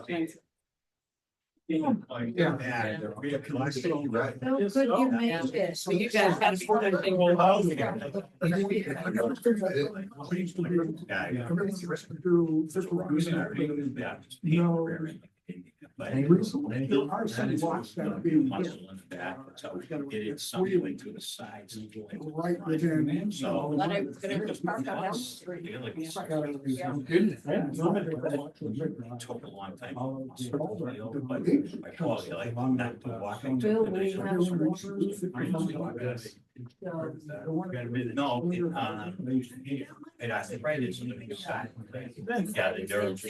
Yeah. So good you made it. So you guys have something. There are some blocks that be muscle in the back, so it is something to the sides. right within. So. But I was gonna just park on House Street. Took a long time. But I probably like not to walk. Bill, we have No, and I think right is on the side. Yeah, the nerves.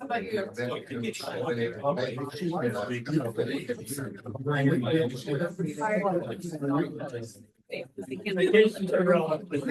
How about you? Vacations are relative.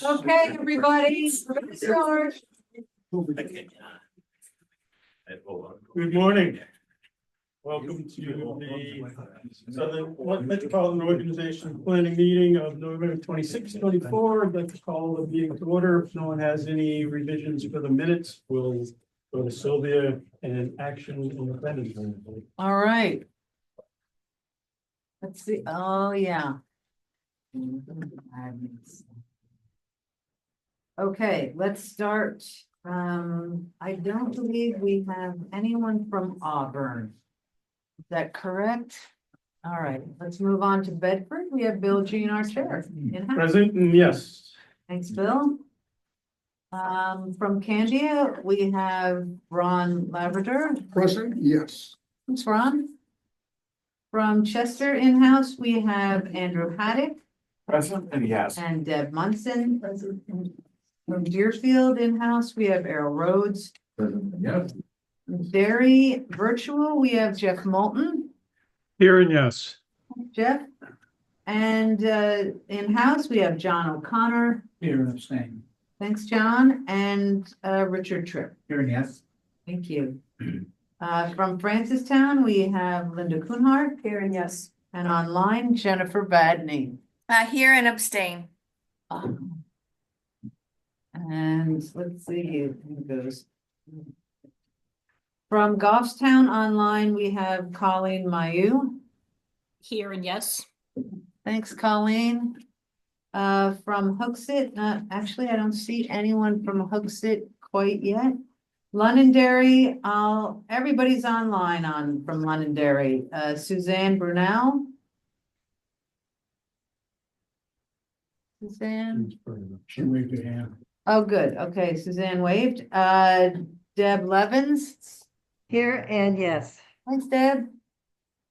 Okay, everybody, start. Good morning. Welcome to the Southern Metropolitan Organization Planning Meeting of November 26, 24. I'd like to call the meeting to order. If no one has any revisions for the minutes, we'll go to Sylvia and action independent. All right. Let's see, oh, yeah. Okay, let's start. I don't believe we have anyone from Auburn. Is that correct? All right, let's move on to Bedford. We have Bill Jean, our chair. In-house. Present, and yes. Thanks, Bill. From Candia, we have Ron Labrador. Present, yes. Thanks, Ron. From Chester in-house, we have Andrew Haddock Present, and yes. and Deb Munson. From Deerfield in-house, we have Errol Rhodes. Yes. Very virtual, we have Jeff Moulton. Here and yes. Jeff. And in-house, we have John O'Connor. Here and abstain. Thanks, John, and Richard Tripp. Here and yes. Thank you. From Francistown, we have Linda Kuhnhart. Here and yes. And online, Jennifer Badney. Here and abstain. And let's see who goes. From Goffstown online, we have Colleen Mayu. Here and yes. Thanks, Colleen. From Hooksett, actually, I don't see anyone from Hooksett quite yet. Londonderry, everybody's online from Londonderry. Suzanne Brunel. Suzanne. She waved her hand. Oh, good. Okay, Suzanne waved. Deb Levens. Here and yes. Thanks, Deb.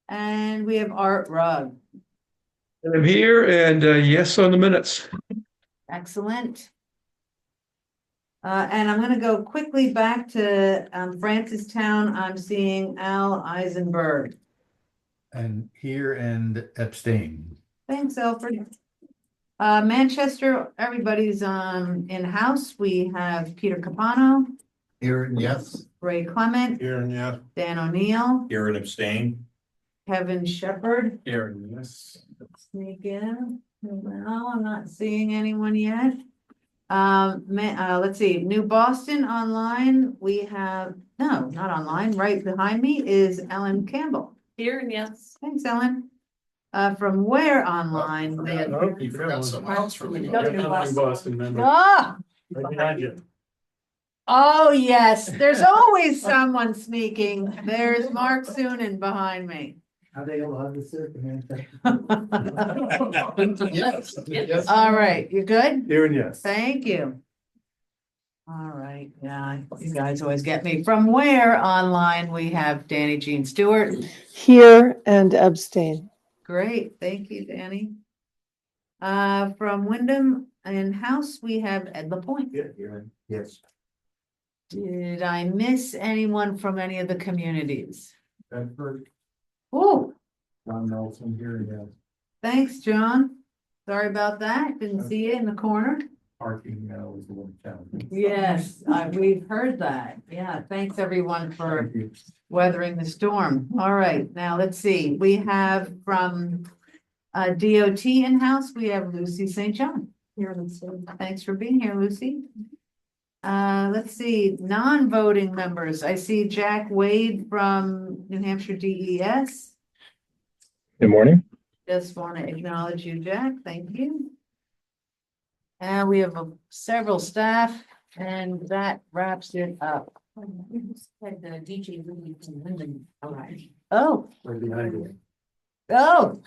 And we have Art Rugg. I'm here and yes on the minutes. Excellent. And I'm going to go quickly back to Francistown. I'm seeing Al Eisenberg. And here and abstain. Thanks, Alfred. Manchester, everybody's in-house. We have Peter Capano, Here and yes. Ray Clement, Here and yes. Dan O'Neill, Here and abstain. Kevin Shepherd. Here and yes. Sneak in. Well, I'm not seeing anyone yet. Let's see, New Boston online. We have, no, not online. Right behind me is Ellen Campbell. Here and yes. Thanks, Ellen. From where online? we have- Oh, you forgot someone else from the. Boston. Boston member. Ah, Right behind you. oh, yes, there's always someone sneaking. There's Mark Sunan behind me. Are they allowed to serve? Yes. All right, you good? Here and yes. Thank you. All right, yeah, you guys always get me. From where online we have Danny Jean Stewart. Here and abstain. Great, thank you, Danny. From Wyndham and House, we have Ed Lapointe. Yes. Did I miss anyone from any of the communities? Bedford, Oh, John Nelson here, yes. thanks, John. Sorry about that. Didn't see you in the corner. Parking was a little challenging. Yes, we've heard that. Yeah, thanks everyone for Thank you. weathering the storm. All right, now let's see. We have from DOT in-house, we have Lucy St. John. Here, Lucy. Thanks for being here, Lucy. Let's see, non-voting members. I see Jack Wade from New Hampshire DES. Good morning. Just want to acknowledge you, Jack. Thank you. And we have several staff, and that wraps it up. Had the DJ Lee from Linden arrive. Oh, Right behind you. oh.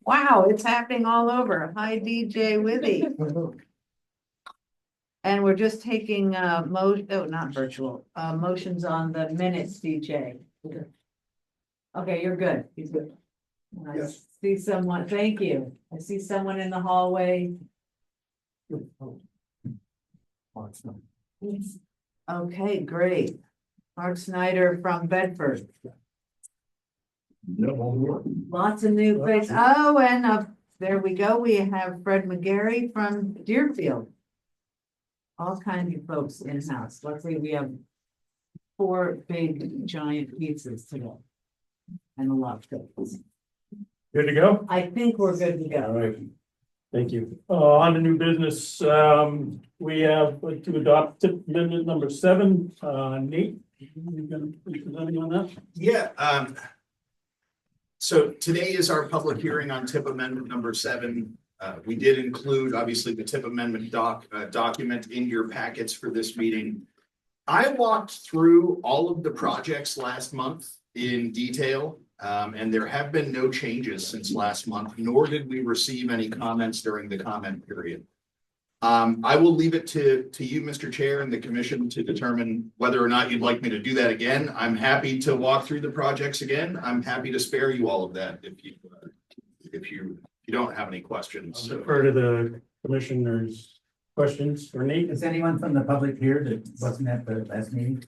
Wow, it's happening all over. Hi, DJ Withy. And we're just taking not virtual, motions on the minutes, DJ. Okay, you're good. He's good. I Yes. see someone, thank you. I see someone in the hallway. Okay, great. Mark Snyder from Bedford. Lots of new faces. Oh, and there we go. We have Fred McGarry from Deerfield. All kinds of folks in-house. Luckily, we have 4 big giant pizzas today. And a lot of cookies. Good to go? I think we're good to All go. right. Thank you. On to new business, we have to adopt tip amendment number 7. Nate, you gonna be presenting on that? Yeah, so today is our public hearing on tip amendment number 7. We did include, obviously, the tip amendment document in your packets for this meeting. I walked through all of the projects last month in detail, and there have been no changes since last month, nor did we receive any comments during the comment period. I will leave it to you, Mr. Chair, and the commission to determine whether or not you'd like me to do that again. I'm happy to walk through the projects again. I'm happy to spare you all of that if you don't have any questions. I'll defer to the commissioners' questions for Nate. Is anyone from the public here that wasn't at the last meeting?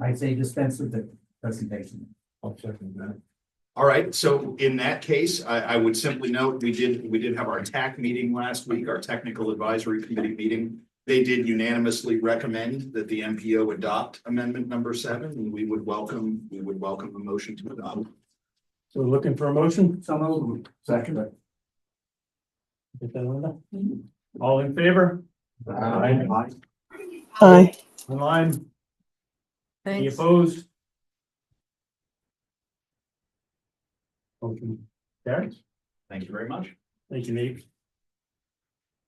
I say dispense with the presentation. I'll check on that. All right, so in that case, I would simply note, we did have our TAC meeting last week, our Technical Advisory Committee meeting. They did unanimously recommend that the MPO adopt amendment number 7, and we would welcome a motion to adopt. So we're looking for a motion. So moved. Second. Get that, Linda? All in favor? Aye. Aye. Online? Any Thanks. opposed? Motion carries. Thank you very much. Thank you, Nate.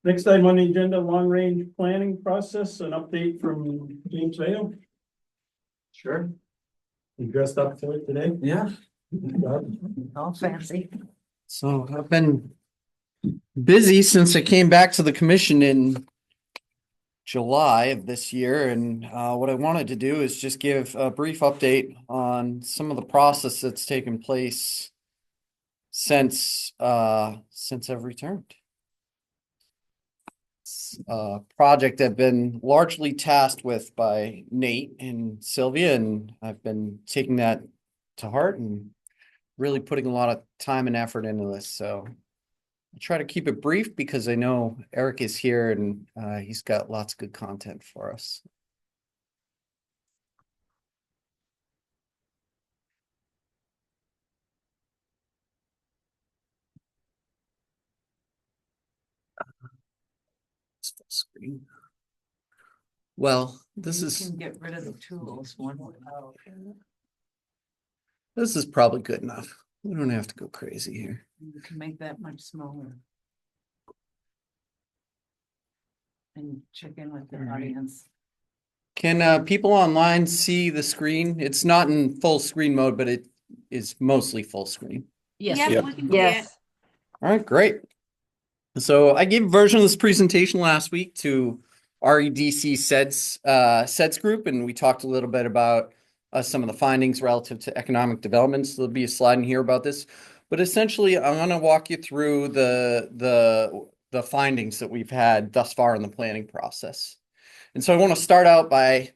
Next item on the agenda, long-range planning process, an update from James Vale. Sure. You dressed up to it today? Yeah. All fancy. So I've been busy since I came back to the commission in July of this year. And what I wanted to do is just give a brief update on some of the process that's taken place since I've returned. It's a project I've been largely tasked with by Nate and Sylvia, and I've been taking that to heart and really putting a lot of time and effort into this. So I'll try to keep it brief because I know Eric is here and he's got lots of good content for us. It's full screen. Well, this You is can get rid of the tools one way. this is probably good enough. We don't have to go crazy here. You can make that much smaller. And check in with the audience. Can people online see the screen? It's not in full screen mode, but it is mostly full screen. Yes, Yep. we can see it. Yes. All right, great. So I gave a version of this presentation last week to REDC SEDS group, and we talked a little bit about some of the findings relative to economic development. So there'll be a slide in here about this. But essentially, I'm going to walk you through the findings that we've had thus far in the planning process. And so I want to start out by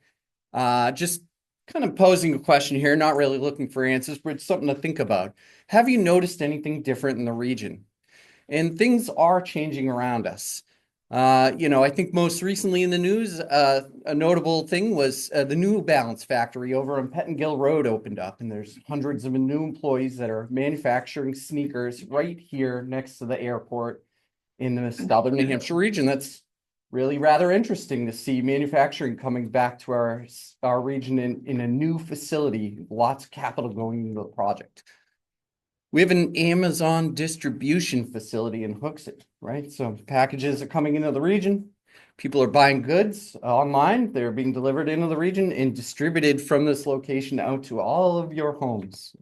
just kind of posing a question here, not really looking for answers, but it's something to think about. Have you noticed anything different in the region? And things are changing around us. I think most recently in the news, a notable thing was the New Balance factory over on Pettingill Road opened up, and there's hundreds of new employees that are manufacturing sneakers right here next to the airport in the southern New Hampshire region. That's really rather interesting to see manufacturing coming back to our region in a new facility, lots of capital going into the project. We have an Amazon distribution facility in Hooksett, right? So packages are coming into the region. People are buying goods online. They're being delivered into the region and distributed from this location out to all of your homes.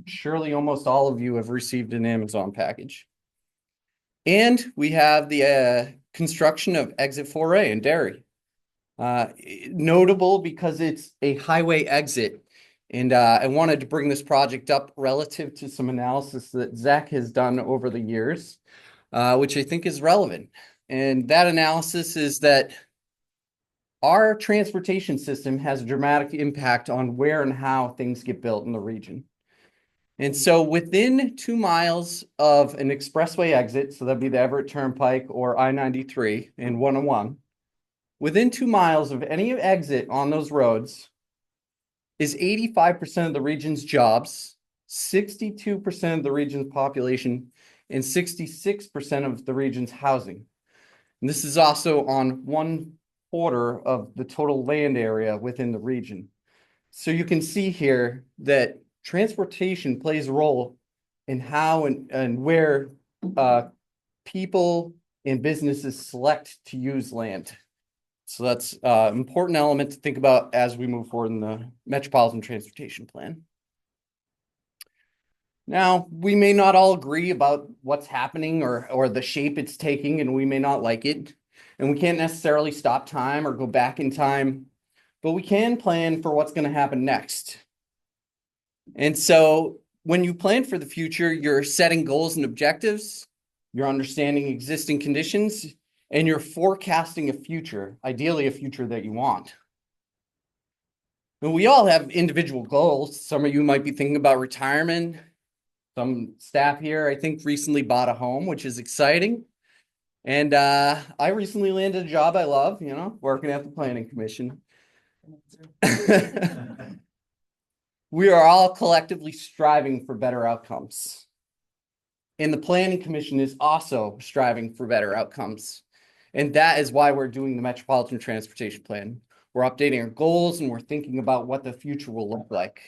Surely almost all of you have received an Amazon package. And we have the construction of Exit 4A in Derry. Notable because it's a highway exit. And I wanted to bring this project up relative to some analysis that Zach has done over the years, which I think is relevant. And that analysis is that our transportation system has a dramatic impact on where and how things get built in the region. And so within 2 miles of an expressway exit, so that'd be the Everett Turnpike or I-93 and 101, within 2 miles of any exit on those roads is 85% of the region's jobs, 62% of the region's population, and 66% of the region's housing. And this is also on 1/4 of the total land area within the region. So you can see here that transportation plays a role in how and where people and businesses select to use land. So that's an important element to think about as we move forward in the Metropolitan Transportation Plan. Now, we may not all agree about what's happening or the shape it's taking, and we may not like it. And we can't necessarily stop time or go back in time, but we can plan for what's going to happen next. And so when you plan for the future, you're setting goals and objectives, you're understanding existing conditions, and you're forecasting a future, ideally a future that you want. And we all have individual goals. Some of you might be thinking about retirement. Some staff here, I think, recently bought a home, which is exciting. And I recently landed a job I love, working at the Planning Commission. We are all collectively striving for better outcomes. And the Planning Commission is also striving for better outcomes. And that is why we're doing the Metropolitan Transportation Plan. We're updating our goals and we're thinking about what the future will look like.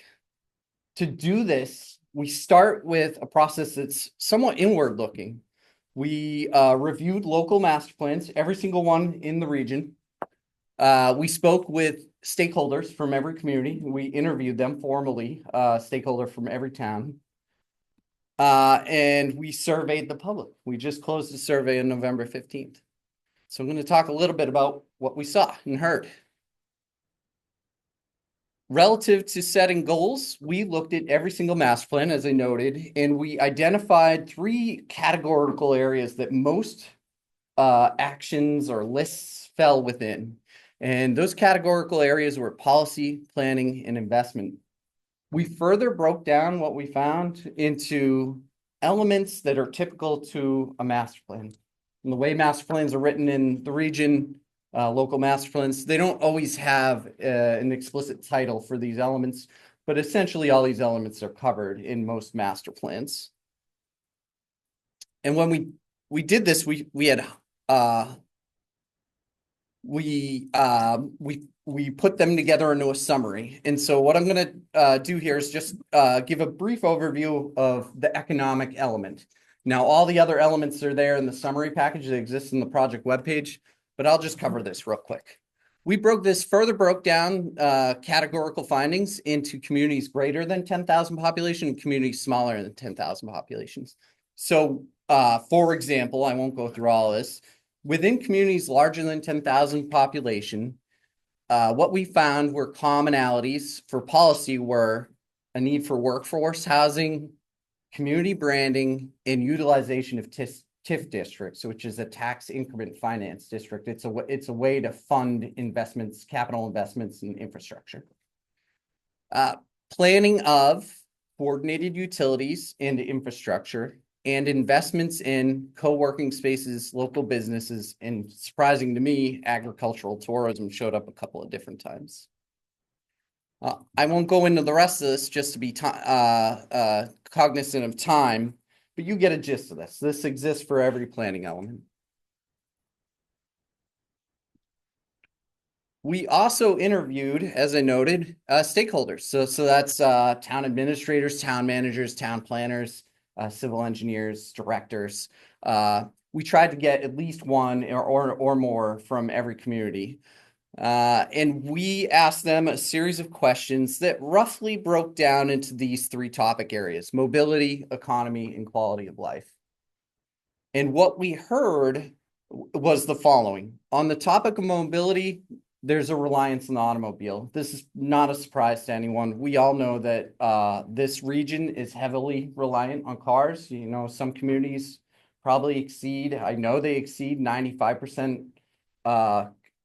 To do this, we start with a process that's somewhat inward looking. We reviewed local master plans, every single one in the region. We spoke with stakeholders from every community. We interviewed them formally, stakeholder from every town. And we surveyed the public. We just closed the survey on November 15th. So I'm going to talk a little bit about what we saw and heard. Relative to setting goals, we looked at every single master plan, as I noted, and we identified 3 categorical areas that most actions or lists fell within. And those categorical areas were policy, planning, and investment. We further broke down what we found into elements that are typical to a master plan. And the way master plans are written in the region, local master plans, they don't always have an explicit title for these elements, but essentially all these elements are covered in most master plans. And when we did this, we put them together into a summary. And so what I'm going to do here is just give a brief overview of the economic element. Now, all the other elements are there in the summary package that exists in the project webpage, but I'll just cover this real quick. We further broke down categorical findings into communities greater than 10,000 population and communities smaller than 10,000 populations. So for example, I won't go through all this, within communities larger than 10,000 population, what we found were commonalities for policy were a need for workforce housing, community branding, and utilization of TIF districts, which is a tax increment finance district. It's a way to fund investments, capital investments in infrastructure. Planning of coordinated utilities and infrastructure and investments in co-working spaces, local businesses, and surprising to me, agricultural tourism showed up a couple of different times. I won't go into the rest of this just to be cognizant of time, but you get a gist of this. This exists for every planning element. We also interviewed, as I noted, stakeholders. So that's town administrators, town managers, town planners, civil engineers, directors. We tried to get at least one or more from every community. And we asked them a series of questions that roughly broke down into these three topic areas: mobility, economy, and quality of life. And what we heard was the following. On the topic of mobility, there's a reliance on the automobile. This is not a surprise to anyone. We all know that this region is heavily reliant on cars. You know, some communities probably exceed, I know they exceed 95%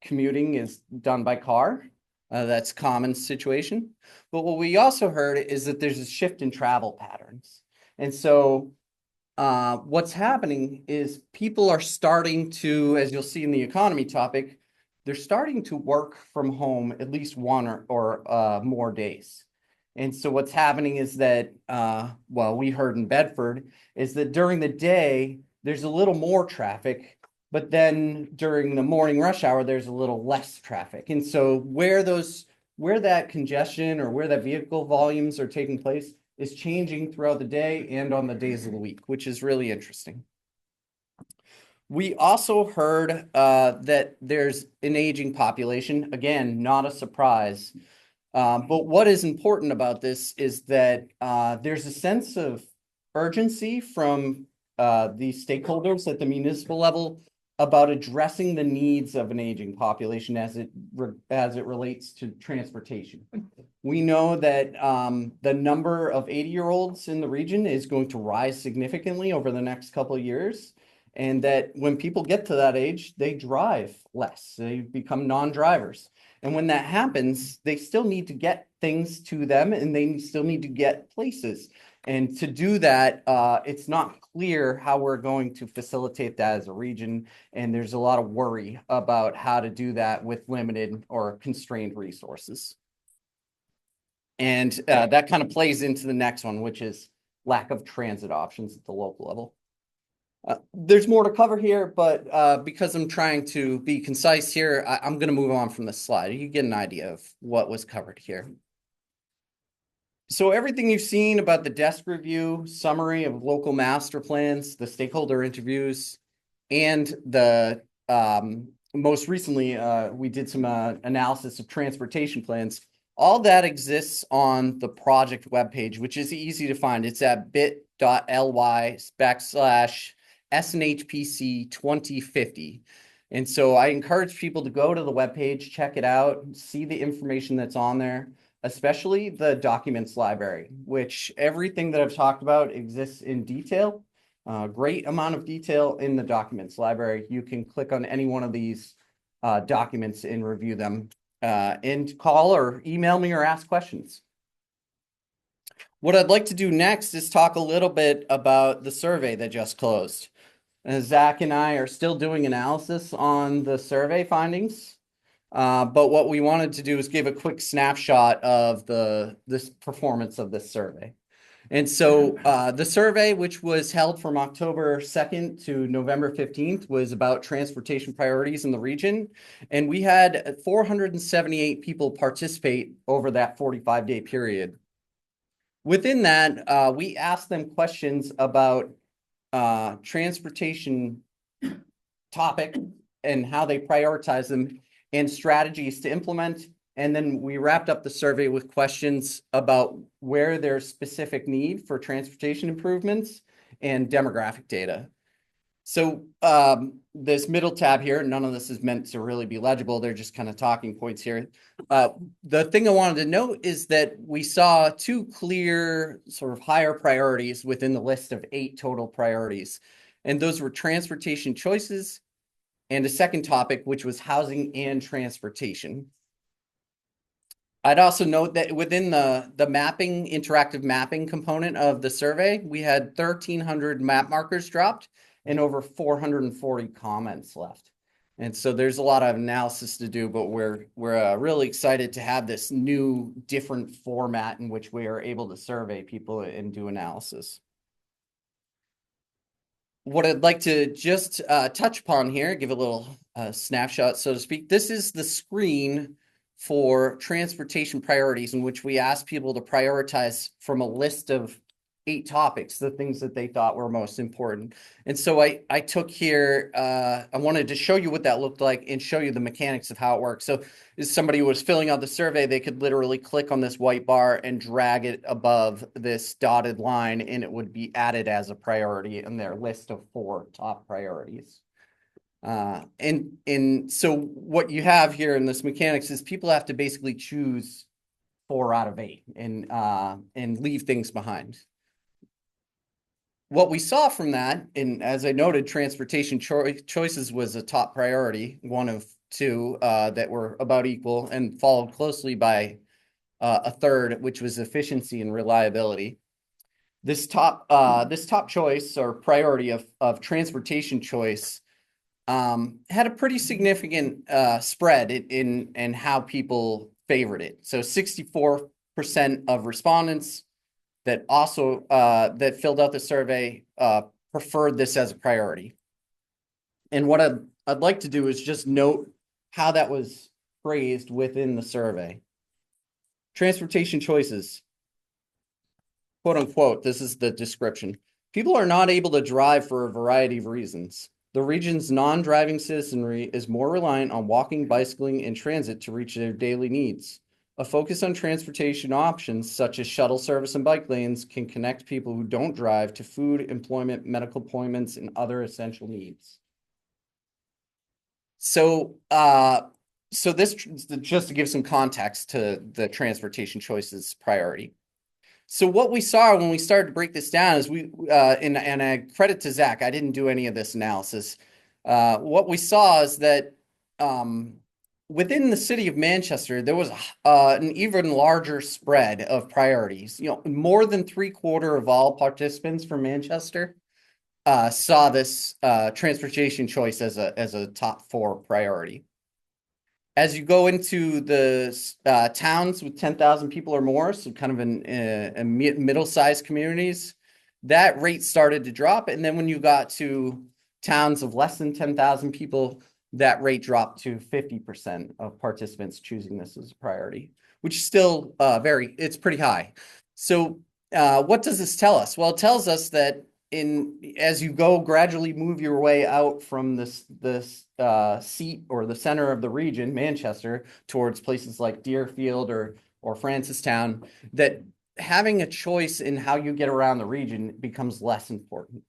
commuting is done by car. That's a common situation. But what we also heard is that there's a shift in travel patterns. And so what's happening is people are starting to, as you'll see in the economy topic, they're starting to work from home at least one or more days. And so what's happening is that, well, we heard in Bedford, is that during the day, there's a little more traffic, but then during the morning rush hour, there's a little less traffic. And so where that congestion or where that vehicle volumes are taking place is changing throughout the day and on the days of the week, which is really interesting. We also heard that there's an aging population. Again, not a surprise. But what is important about this is that there's a sense of urgency from the stakeholders at the municipal level about addressing the needs of an aging population as it relates to transportation. We know that the number of 80-year-olds in the region is going to rise significantly over the next couple of years. And that when people get to that age, they drive less, they become non-drivers. And when that happens, they still need to get things to them and they still need to get places. And to do that, it's not clear how we're going to facilitate that as a region. And there's a lot of worry about how to do that with limited or constrained resources. And that kind of plays into the next one, which is lack of transit options at the local level. There's more to cover here, but because I'm trying to be concise here, I'm going to move on from this slide. You get an idea of what was covered here. So everything you've seen about the desk review, summary of local master plans, the stakeholder interviews, and the most recently, we did some analysis of transportation plans. All that exists on the project webpage, which is easy to find. It's at bit.ly/SNHPC 2050. And so I encourage people to go to the webpage, check it out, see the information that's on there, especially the documents library, which everything that I've talked about exists in detail. Great amount of detail in the documents library. You can click on any one of these documents and review them and call or email me or ask questions. What I'd like to do next is talk a little bit about the survey that just closed. Zach and I are still doing analysis on the survey findings, but what we wanted to do is give a quick snapshot of this performance of this survey. And so the survey, which was held from October 2nd to November 15th, was about transportation priorities in the region. And we had 478 people participate over that 45-day period. Within that, we asked them questions about transportation topic and how they prioritize them and strategies to implement. And then we wrapped up the survey with questions about where there's specific need for transportation improvements and demographic data. So this middle tab here, none of this is meant to really be legible. They're just kind of talking points here. The thing I wanted to note is that we saw two clear sort of higher priorities within the list of 8 total priorities. And those were transportation choices and a second topic, which was housing and transportation. I'd also note that within the mapping, interactive mapping component of the survey, we had 1,300 map markers dropped and over 440 comments left. And so there's a lot of analysis to do, but we're really excited to have this new, different format in which we are able to survey people and do analysis. What I'd like to just touch upon here, give a little snapshot, so to speak. This is the screen for transportation priorities in which we ask people to prioritize from a list of 8 topics, the things that they thought were most important. And so I took here, I wanted to show you what that looked like and show you the mechanics of how it works. So if somebody was filling out the survey, they could literally click on this white bar and drag it above this dotted line, and it would be added as a priority in their list of 4 top priorities. And so what you have here in this mechanics is people have to basically choose 4 out of 8 and leave things behind. What we saw from that, and as I noted, transportation choices was a top priority, one of 2 that were about equal, and followed closely by a third, which was efficiency and reliability. This top choice or priority of transportation choice had a pretty significant spread in how people favored it. So 64% of respondents that also that filled out the survey preferred this as a priority. And what I'd like to do is just note how that was phrased within the survey. Transportation choices, quote unquote, this is the description. People are not able to drive for a variety of reasons. The region's non-driving citizenry is more reliant on walking, bicycling, and transit to reach their daily needs. A focus on transportation options, such as shuttle service and bike lanes, can connect people who don't drive to food, employment, medical appointments, and other essential needs. So, this, just to give some context to the transportation choices priority. So what we saw when we started to break this down is and I credit to Zach, I didn't do any of this analysis. What we saw is that within the city of Manchester, there was an even larger spread of priorities. You know, more than 3/4 of all participants from Manchester saw this transportation choice as a top 4 priority. As you go into the towns with 10,000 people or more, so kind of in middle-sized communities, that rate started to drop. And then when you got to towns of less than 10,000 people, that rate dropped to 50% of participants choosing this as a priority, which is still it's pretty high. So what does this tell us? Well, it tells us that as you go gradually move your way out from this seat or the center of the region, Manchester, towards places like Deerfield or Francistown, that having a choice in how you get around the region becomes less important.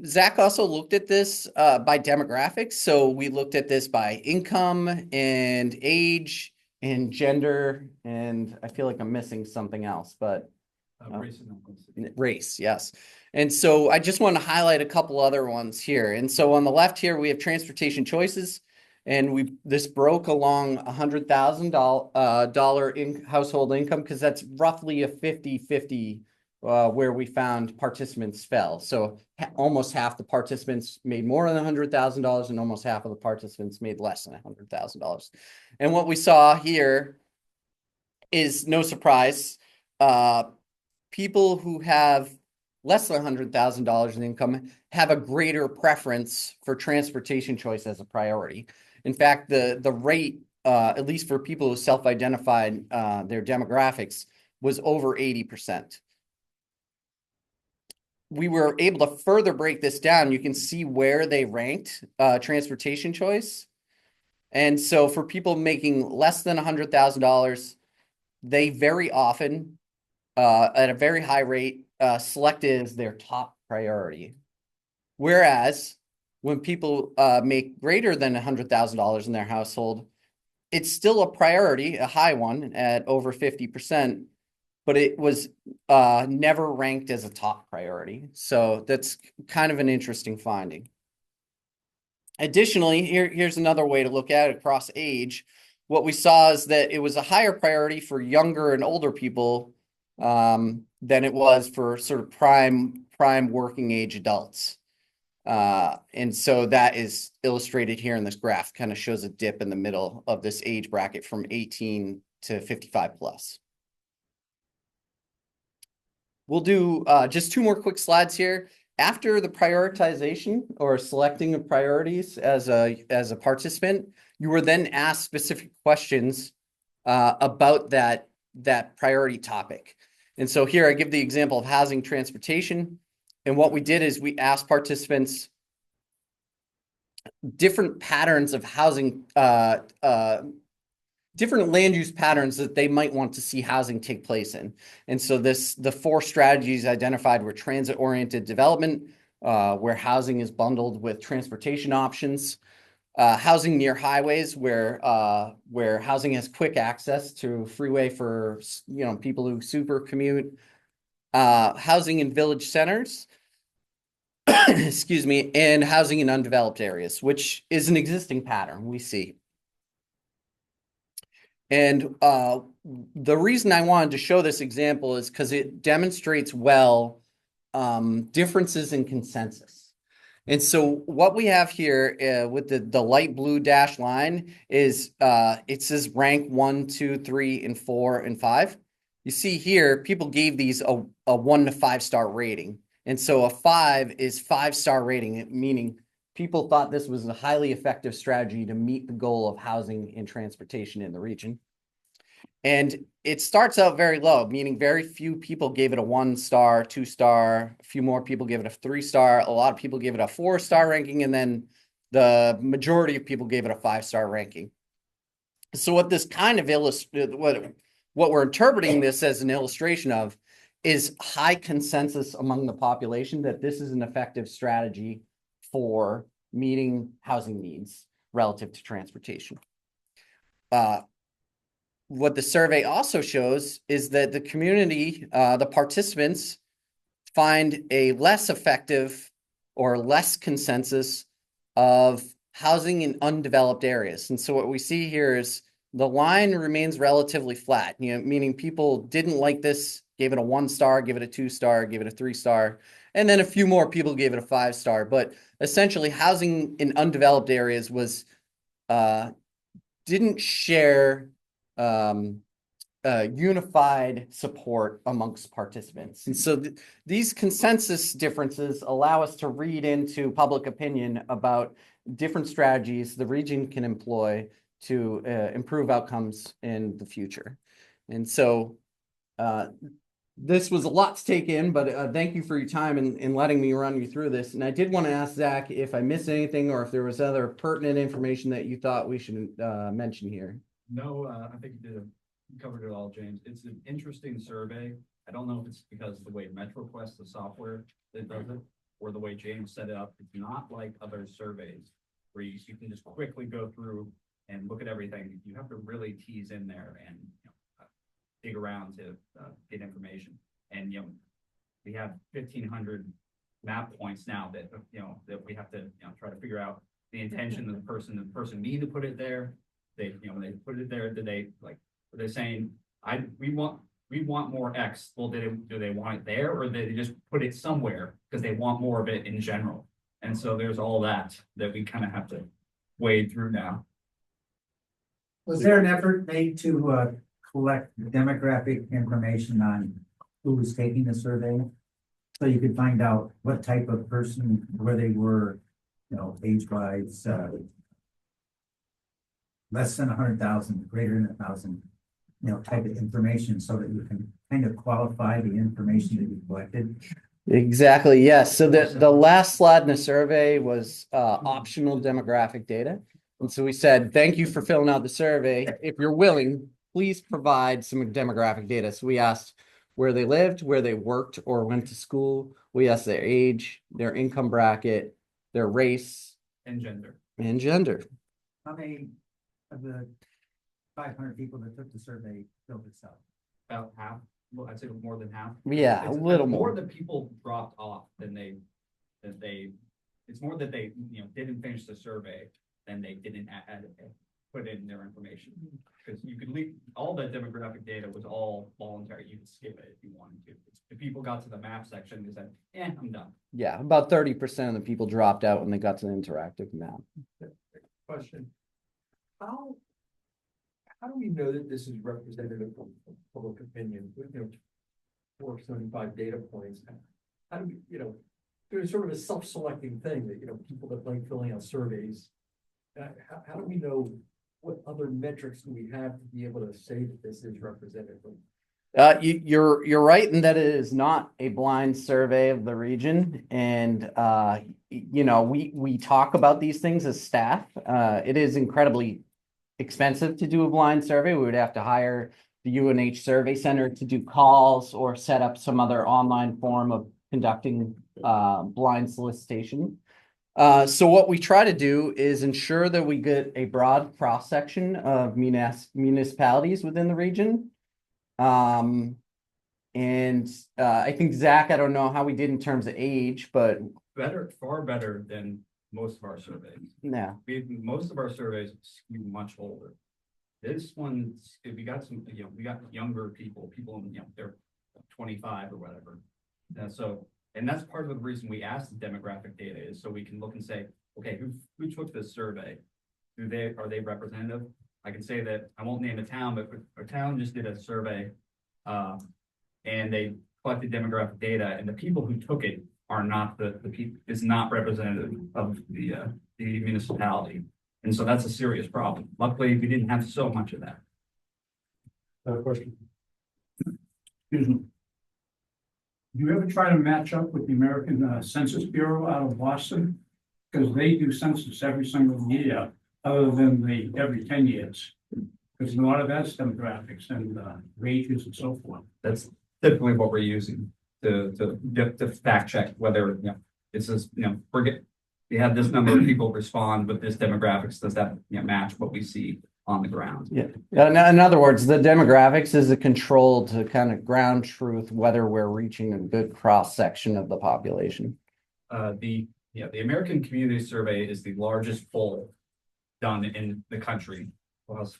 Zach also looked at this by demographics. So we looked at this by income and age and gender, and I feel like I'm missing something else, but race, yes. And so I just want to highlight a couple other ones here. And so on the left here, we have transportation choices, and this broke along $100,000 in household income, because that's roughly a 50-50 where we found participants fell. So almost half the participants made more than $100,000 and almost half of the participants made less than $100,000. And what we saw here is, no surprise, people who have less than $100,000 in income have a greater preference for transportation choice as a priority. In fact, the rate, at least for people who self-identified their demographics, was over 80%. We were able to further break this down. You can see where they ranked transportation choice. And so for people making less than $100,000, they very often at a very high rate, selected as their top priority. Whereas when people make greater than $100,000 in their household, it's still a priority, a high one at over 50%, but it was never ranked as a top priority. So that's kind of an interesting finding. Additionally, here's another way to look at it across age. What we saw is that it was a higher priority for younger and older people than it was for sort of prime working age adults. And so that is illustrated here in this graph, kind of shows a dip in the middle of this age bracket from 18 to 55 plus. We'll do just 2 more quick slides here. After the prioritization or selecting of priorities as a participant, you were then asked specific questions about that priority topic. And so here I give the example of housing transportation. And what we did is we asked participants different patterns of housing, different land use patterns that they might want to see housing take place in. And so the 4 strategies identified were transit-oriented development, where housing is bundled with transportation options, housing near highways, where housing has quick access to freeway for people who super commute, housing in village centers, excuse me, and housing in undeveloped areas, which is an existing pattern we see. And the reason I wanted to show this example is because it demonstrates well differences in consensus. And so what we have here with the light blue dashed line is it says rank 1, 2, 3, and 4, and 5. You see here, people gave these a 1 to 5 star rating. And so a 5 is 5-star rating, meaning people thought this was a highly effective strategy to meet the goal of housing and transportation in the region. And it starts out very low, meaning very few people gave it a 1-star, 2-star, a few more people gave it a 3-star, a lot of people gave it a 4-star ranking, and then the majority of people gave it a 5-star ranking. So what this kind of illustrates, what we're interpreting this as an illustration of is high consensus among the population that this is an effective strategy for meeting housing needs relative to transportation. What the survey also shows is that the community, the participants, find a less effective or less consensus of housing in undeveloped areas. And so what we see here is the line remains relatively flat, meaning people didn't like this, gave it a 1-star, give it a 2-star, give it a 3-star, and then a few more people gave it a 5-star. But essentially, housing in undeveloped areas was didn't share unified support amongst participants. And so these consensus differences allow us to read into public opinion about different strategies the region can employ to improve outcomes in the future. And so this was a lot to take in, but thank you for your time in letting me run you through this. And I did want to ask Zach if I missed anything or if there was other pertinent information that you thought we should mention here. No, I think you covered it all, James. It's an interesting survey. I don't know if it's because of the way MetroQuest, the software that does it, or the way James set it up. It's not like other surveys where you can just quickly go through and look at everything. You have to really tease in there and dig around to get information. And we have 1,500 map points now that that we have to try to figure out the intention of the person mean to put it there. They when they put it there, are they saying we want more X? Well, do they want it there, or do they just put it somewhere because they want more of it in general? And so there's all that we kind of have to wade through now. Was there an effort made to collect demographic information on who was taking the survey? So you could find out what type of person, where they were, age-wise, less than 100,000, greater than 1,000, type of information, so that you can kind of qualify the information that you collected. Exactly, yes. So the last slide in the survey was optional demographic data. And so we said, thank you for filling out the survey. If you're willing, please provide some demographic data. So we asked, where they lived, where they worked or went to school. We asked their age, their income bracket, their race, And gender. and gender. How many of the 500 people that took the survey filled this out? About half, well, I'd say more than half. Yeah, a It's little more more. that people dropped off than it's more that they, didn't finish the survey than they didn't put in their information. Because you could leave, all that demographic data was all voluntary. You could skip it if you wanted to. If people got to the map section, they said, I'm done. Yeah, about 30% of the people dropped out when they got to the interactive map. Question. How do we know that this is representative of public opinion? 475 data points. How do we, there's sort of a self-selecting thing that, people that like filling out surveys. How do we know what other metrics do we have to be able to say that this is representative? You're right in that it is not a blind survey of the region, and we talk about these things as staff. It is incredibly expensive to do a blind survey. We would have to hire the UNH Survey Center to do calls or set up some other online form of conducting blind solicitation. So what we try to do is ensure that we get a broad cross-section of municipalities within the region. I think Zach, I don't know how we did in terms of age, but Far better than most of our surveys. yeah. Most of our surveys skew much older. This one, we got some, we got younger people, they're 25 or whatever. And that's part of the reason we asked the demographic data is so we can look and say, okay, who took this survey? Are they representative? I can say that I won't name a town, but a town just did a survey, and they collected demographic data, and the people who took it are not the people, is not representative of the municipality. And so that's a serious problem. Luckily, we didn't have so much of that. Question. Excuse me. Do you ever try to match up with the American Census Bureau out of Boston? Because they do census every single year, other than every 10 years. Because a lot of that's demographics and wages and so forth. That's typically what we're using to fact check whether, it says, we have this number of people respond with this demographics. Does that match what we see on the ground? Yeah. In other words, the demographics is a control to kind of ground truth whether we're reaching a good cross section of the population. The American Community Survey is the largest poll done in the country.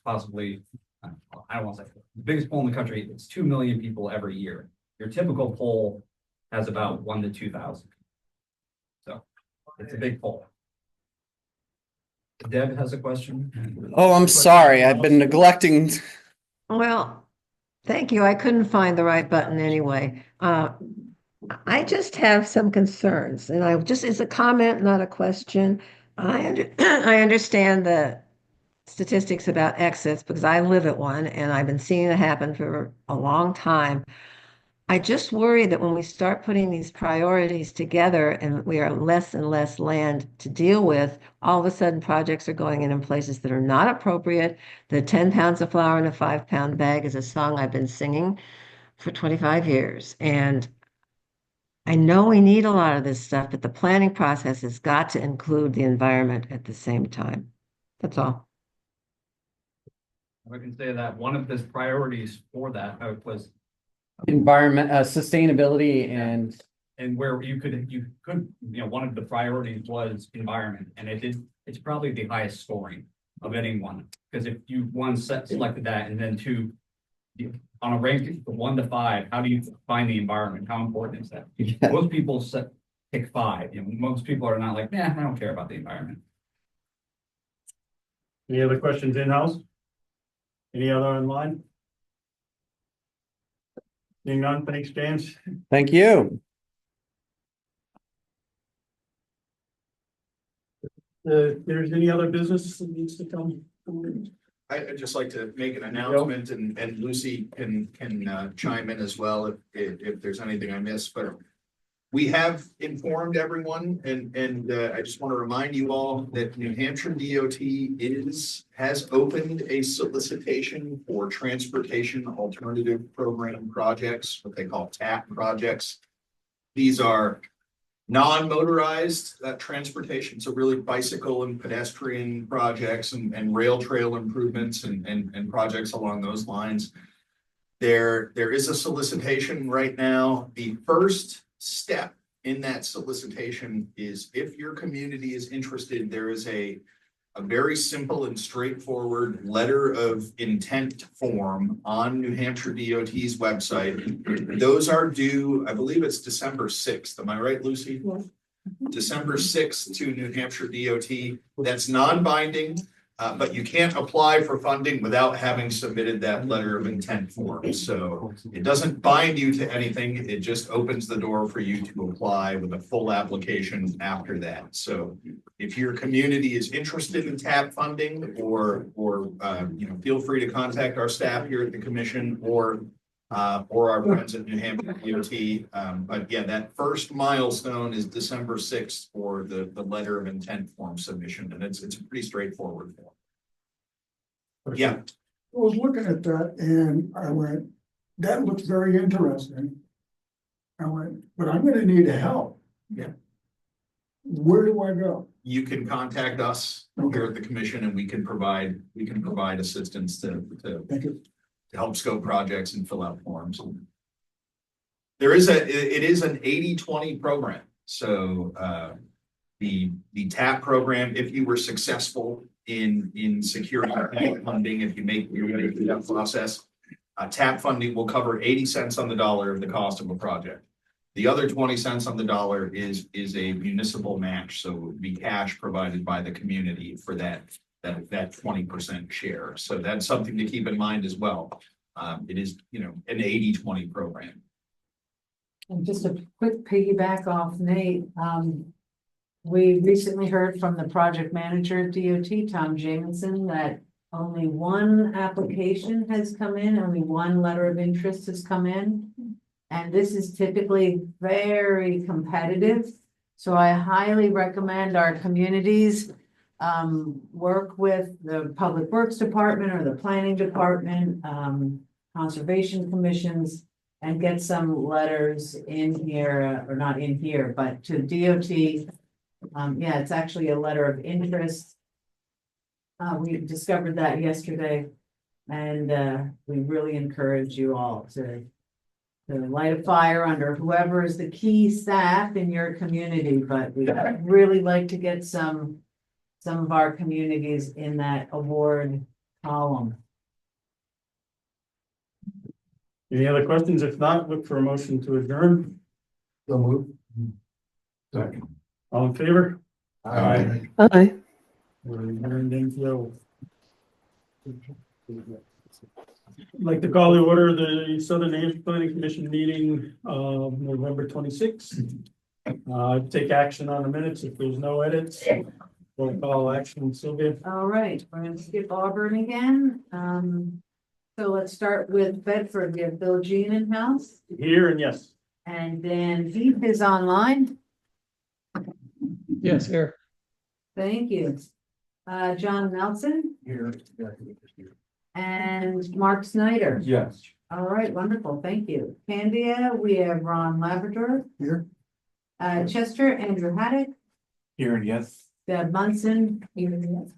Possibly, I don't want to say the biggest poll in the country. It's 2 million people every year. Your typical poll has about 1,000 to 2,000. So it's a big poll. Deb has a question. Oh, I'm sorry. I've been neglecting. Well, thank you. I couldn't find the right button anyway. I just have some concerns, and it's a comment, not a question. I understand the statistics about exits because I live at one and I've been seeing it happen for a long time. I just worry that when we start putting these priorities together and we are less and less land to deal with, all of a sudden projects are going in places that are not appropriate. The 10 pounds of flour in a 5-pound bag is a song I've been singing for 25 years. And I know we need a lot of this stuff, but the planning process has got to include the environment at the same time. That's all. I can say that one of the priorities for that was Environment, sustainability, and where you could, one of the priorities was environment, and it's probably the highest scoring of anyone. Because if you selected that, and then two, on a ranking from 1 to 5, how do you find the environment? How important is that? Yeah. Most people pick 5. Most people are not like, I don't care about the environment. Any other questions in-house? Any other online? Seeing none, thanks, James. Thank you. If there's any other business that needs to come. I'd just like to make an announcement, and Lucy can chime in as well if there's anything I missed, but We have informed everyone and I just want to remind you all that New Hampshire DOT has opened a solicitation for transportation alternative program projects, what they call TAP projects. These are non-motorized transportation, so really bicycle and pedestrian projects and rail trail improvements and projects along those lines. There is a solicitation right now. The first step in that solicitation is if your community is interested, there is a very simple and straightforward letter of intent form on New Hampshire DOT's website. Those are due, I believe it's December 6th. Am I right, Lucy? Yes. December 6th to New Hampshire DOT. That's non-binding. But you can't apply for funding without having submitted that letter of intent form. So it doesn't bind you to anything. It just opens the door for you to apply with a full application after that. So if your community is interested in TAP funding or feel free to contact our staff here at the commission or our friends at New Hampshire DOT. But yeah, that first milestone is December 6th for the letter of intent form submission. And it's a pretty straightforward form. Yeah. I was looking at that and I went, that looks very interesting. I went, but I'm gonna need help. Yeah. Where do I go? You can contact us here at the commission and we can provide assistance to Thank you. help scope projects and fill out forms. It is an 80-20 program. So the TAP program, if you were successful in securing funding, if you make your way through that process, TAP funding will cover 80 cents on the dollar of the cost of a project. The other 20 cents on the dollar is a municipal match. So it would be cash provided by the community for that 20% share. So that's something to keep in mind as well. It is, an 80-20 program. And just a quick piggyback off Nate, we recently heard from the project manager at DOT, Tom Jamison, that only one application has come in, only one letter of interest has come in. And this is typically very competitive. So I highly recommend our communities work with the Public Works Department or the Planning Department, conservation commissions, and get some letters in here, or not in here, but to DOT. Yeah, it's actually a letter of interest. We discovered that yesterday, and we really encourage you all to light a fire under whoever is the key staff in your community. But we really like to get some of our communities in that award column. Any other questions? If not, look for a motion to adjourn. So move. Second. All in favor? Aye. Aye. We're adjourned until. I'd like to call to order the Southern New Hampshire Planning Commission meeting of November 26th. Take action on the minutes if there's no edits. Roll call action, Sylvia. All right, we're gonna skip Auburn again. So let's start with Bedford. We have Bill Jean in house, Here and yes. and then Heath is online. Yes, here. Thank you. John Nelson Here. and Mark Snyder. Yes. All right, wonderful, thank you. Candia, we have Ron Labrador. Here. Chester, Andrew Haddock, Here and yes. Deb Munson, here and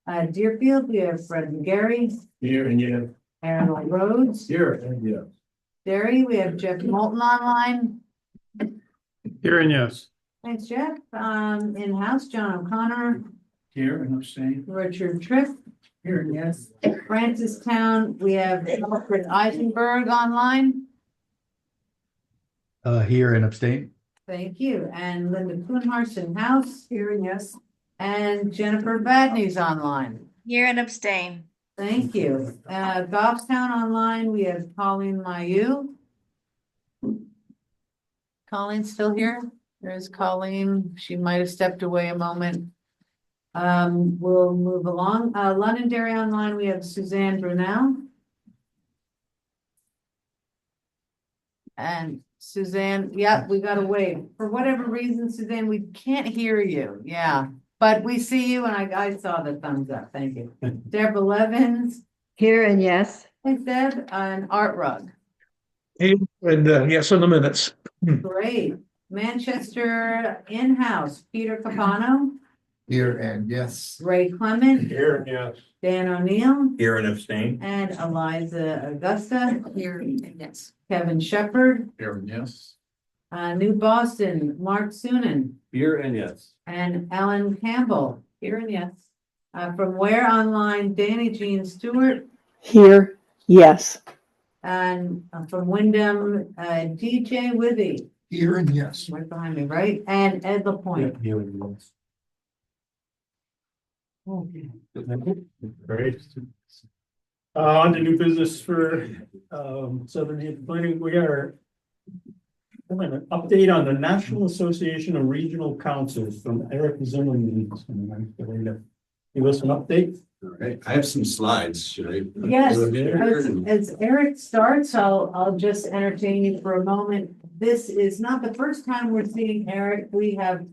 yes. Deerfield, we have Fred McGarry, Here and yes. Aaron Rhodes. Here and yes. Derry, we have Jeff Moulton online. Here and yes. Thanks, Jeff. In-house, John O'Connor, Here and abstain. Richard Tripp, Here and yes. Francistown, we have Alfred Eisenberg online. Here and abstain. Thank you. And Linda Kuhnhorst in-house. Here and yes. And Jennifer Badney's online. Here and abstain. Thank you. Goffstown online, we have Colleen Mayu. Colleen still here? There's Colleen. She might have stepped away a moment. We'll move along. Londonderry online, we have Suzanne Brunel. And Suzanne, yeah, we gotta wait. For whatever reason, Suzanne, we can't hear you. Yeah. But we see you and I saw the thumbs up. Thank you. Deb Levens, Here and yes. thanks Deb, and Art Rug. Here and yes on the minutes. Great. Manchester in-house, Peter Capano, Here and yes. Ray Clement, Here, yes. Dan O'Neill, Here and abstain. and Eliza Augusta, Here and yes. Kevin Shepherd, Here and yes. New Boston, Mark Sunan, Here and yes. and Ellen Campbell. Here and yes. From Where Online, Danny Jean Stewart, Here, yes. and from Wyndham, DJ Withy, Here and yes. right behind me, right? And Ed LaPointe. Here and yes. Okay. Great. On to new business for Southern Hampton Planning. We are an update on the National Association of Regional Councils from Eric Zimmerman. Give us an update. All right, I have some slides, should I? Yes, Go ahead? as Eric starts, I'll just entertain you for a moment. This is not the first time we're seeing Eric. We have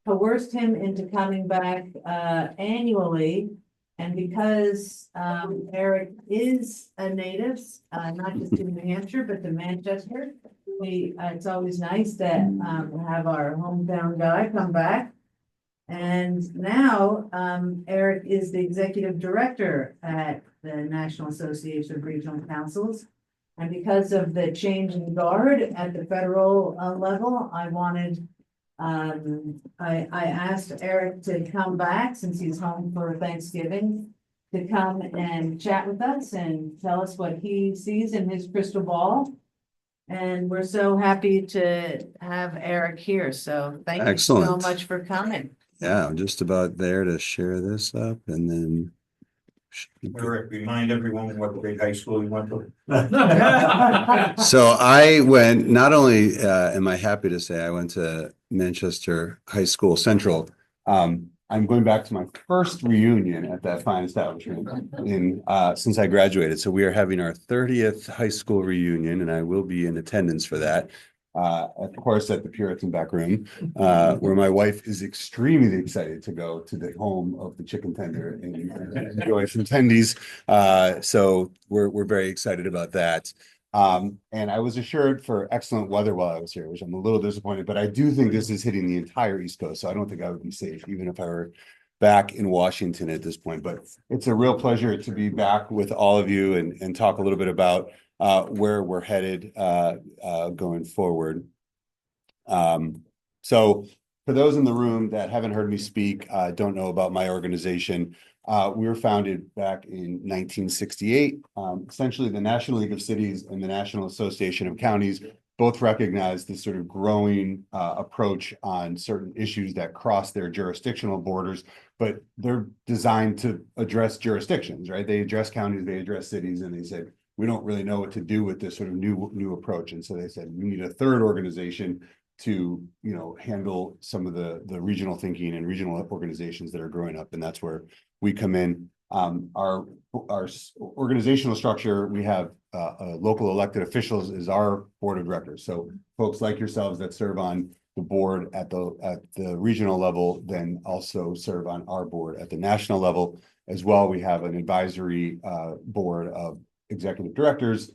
coerced him into coming back annually. And because Eric is a native, not just to New Hampshire, but to Manchester, it's always nice to have our hometown guy come back. And now Eric is the executive director at the National Association of Regional Councils. And because of the change in guard at the federal level, I asked Eric to come back since he's home for Thanksgiving, to come and chat with us and tell us what he sees in his crystal ball. And we're so happy to have Eric here. So thank you so Excellent. much for coming. Yeah, I'm just about there to share this up and then. Eric, remind everyone what grade high school you went to. So I went, not only am I happy to say I went to Manchester High School Central. I'm going back to my first reunion at that fine establishment since I graduated. So we are having our 30th high school reunion and I will be in attendance for that. Of course, at the Puritan back room, where my wife is extremely excited to go to the home of the chicken tender and enjoy some tendies. So we're very excited about that. And I was assured for excellent weather while I was here, which I'm a little disappointed, but I do think this is hitting the entire East Coast. So I don't think I would be safe, even if I were back in Washington at this point. But it's a real pleasure to be back with all of you and talk a little bit about where we're headed going forward. So for those in the room that haven't heard me speak, don't know about my organization, we were founded back in 1968. Essentially, the National League of Cities and the National Association of Counties both recognize this sort of growing approach on certain issues that cross their jurisdictional borders, but they're designed to address jurisdictions, right? They address counties, they address cities, and they said, we don't really know what to do with this sort of new approach. And so they said, we need a third organization to, handle some of the regional thinking and regional organizations that are growing up. And that's where we come in. Our organizational structure, we have local elected officials as our board of directors. So folks like yourselves that serve on the board at the regional level, then also serve on our board at the national level as well. We have an advisory board of executive directors.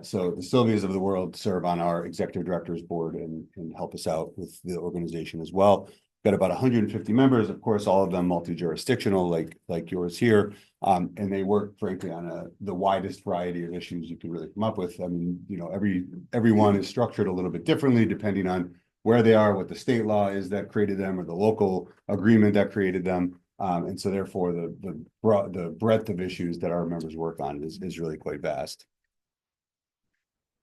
So the Sylvias of the world serve on our executive directors board and help us out with the organization as well. Got about 150 members, of course, all of them multi-jurisdictional, like yours here. And they work, frankly, on the widest variety of issues you could really come up with. I mean, everyone is structured a little bit differently depending on where they are, what the state law is that created them, or the local agreement that created them. And so therefore the breadth of issues that our members work on is really quite vast.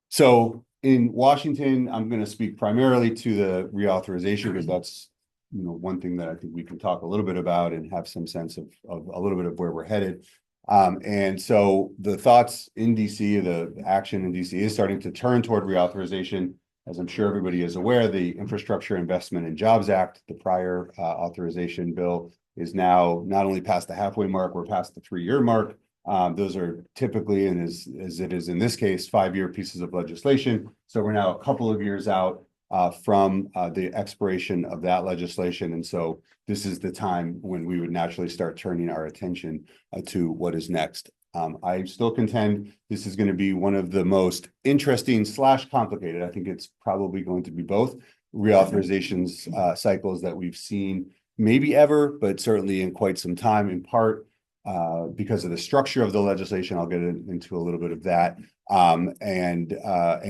So in Washington, I'm going to speak primarily to the reauthorization because that's one thing that I think we can talk a little bit about and have some sense of a little bit of where we're headed. And so the thoughts in DC, the action in DC is starting to turn toward reauthorization. As I'm sure everybody is aware, the Infrastructure Investment and Jobs Act, the prior authorization bill, is now not only past the halfway mark, we're past the 3-year mark. Those are typically, and as it is in this case, 5-year pieces of legislation. So we're now a couple of years out from the expiration of that legislation. And so this is the time when we would naturally start turning our attention to what is next. I still contend this is going to be one of the most interesting / complicated. I think it's probably going to be both reauthorizations cycles that we've seen, maybe ever, but certainly in quite some time, in part because of the structure of the legislation. I'll get into a little bit of that. And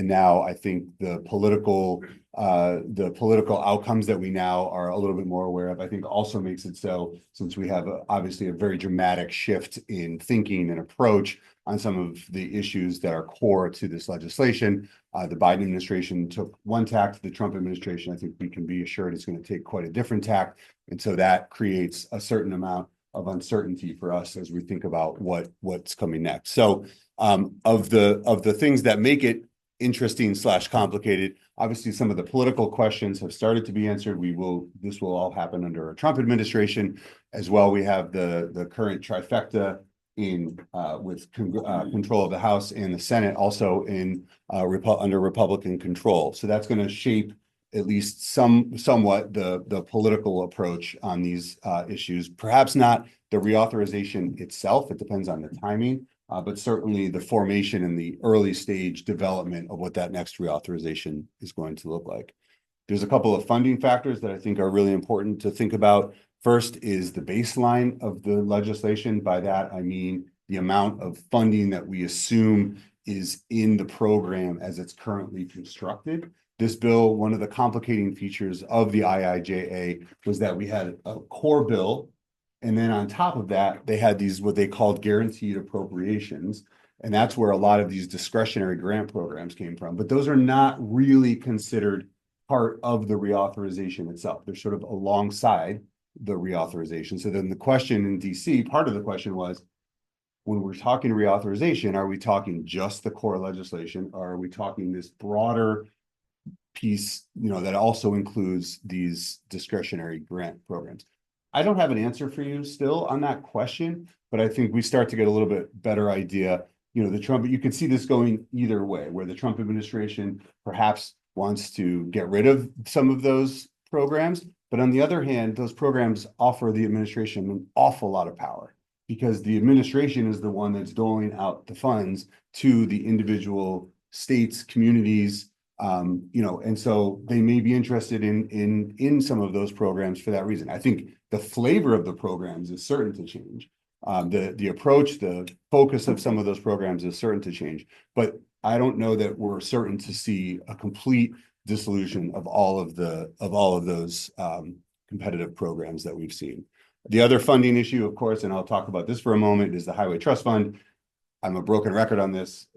now I think the political outcomes that we now are a little bit more aware of, I think also makes it so, since we have obviously a very dramatic shift in thinking and approach on some of the issues that are core to this legislation. The Biden administration took one tack. The Trump administration, I think we can be assured, is going to take quite a different tack. And so that creates a certain amount of uncertainty for us as we think about what's coming next. So of the things that make it interesting / complicated, obviously some of the political questions have started to be answered. This will all happen under a Trump administration as well. We have the current trifecta with control of the House and the Senate, also under Republican control. So that's going to shape at least somewhat the political approach on these issues. Perhaps not the reauthorization itself. It depends on the timing, but certainly the formation and the early stage development of what that next reauthorization is going to look like. There's a couple of funding factors that I think are really important to think about. First is the baseline of the legislation. By that, I mean the amount of funding that we assume is in the program as it's currently constructed. This bill, one of the complicating features of the IIJA was that we had a core bill, and then on top of that, they had these what they called guaranteed appropriations, and that's where a lot of these discretionary grant programs came from. But those are not really considered part of the reauthorization itself. They're sort of alongside the reauthorization. So then the question in DC, part of the question was, when we're talking reauthorization, are we talking just the core legislation, or are we talking this broader piece, that also includes these discretionary grant programs? I don't have an answer for you still on that question, but I think we start to get a little bit better idea. You could see this going either way, where the Trump administration perhaps wants to get rid of some of those programs, but on the other hand, those programs offer the administration an awful lot of power, because the administration is the one that's doling out the funds to the individual states, communities, and so they may be interested in some of those programs for that reason. I think the flavor of the programs is certain to change. The approach, the focus of some of those programs is certain to change, but I don't know that we're certain to see a complete dissolution of all of those competitive programs that we've seen. The other funding issue, of course, and I'll talk about this for a moment, is the Highway Trust Fund. I'm a broken record on this.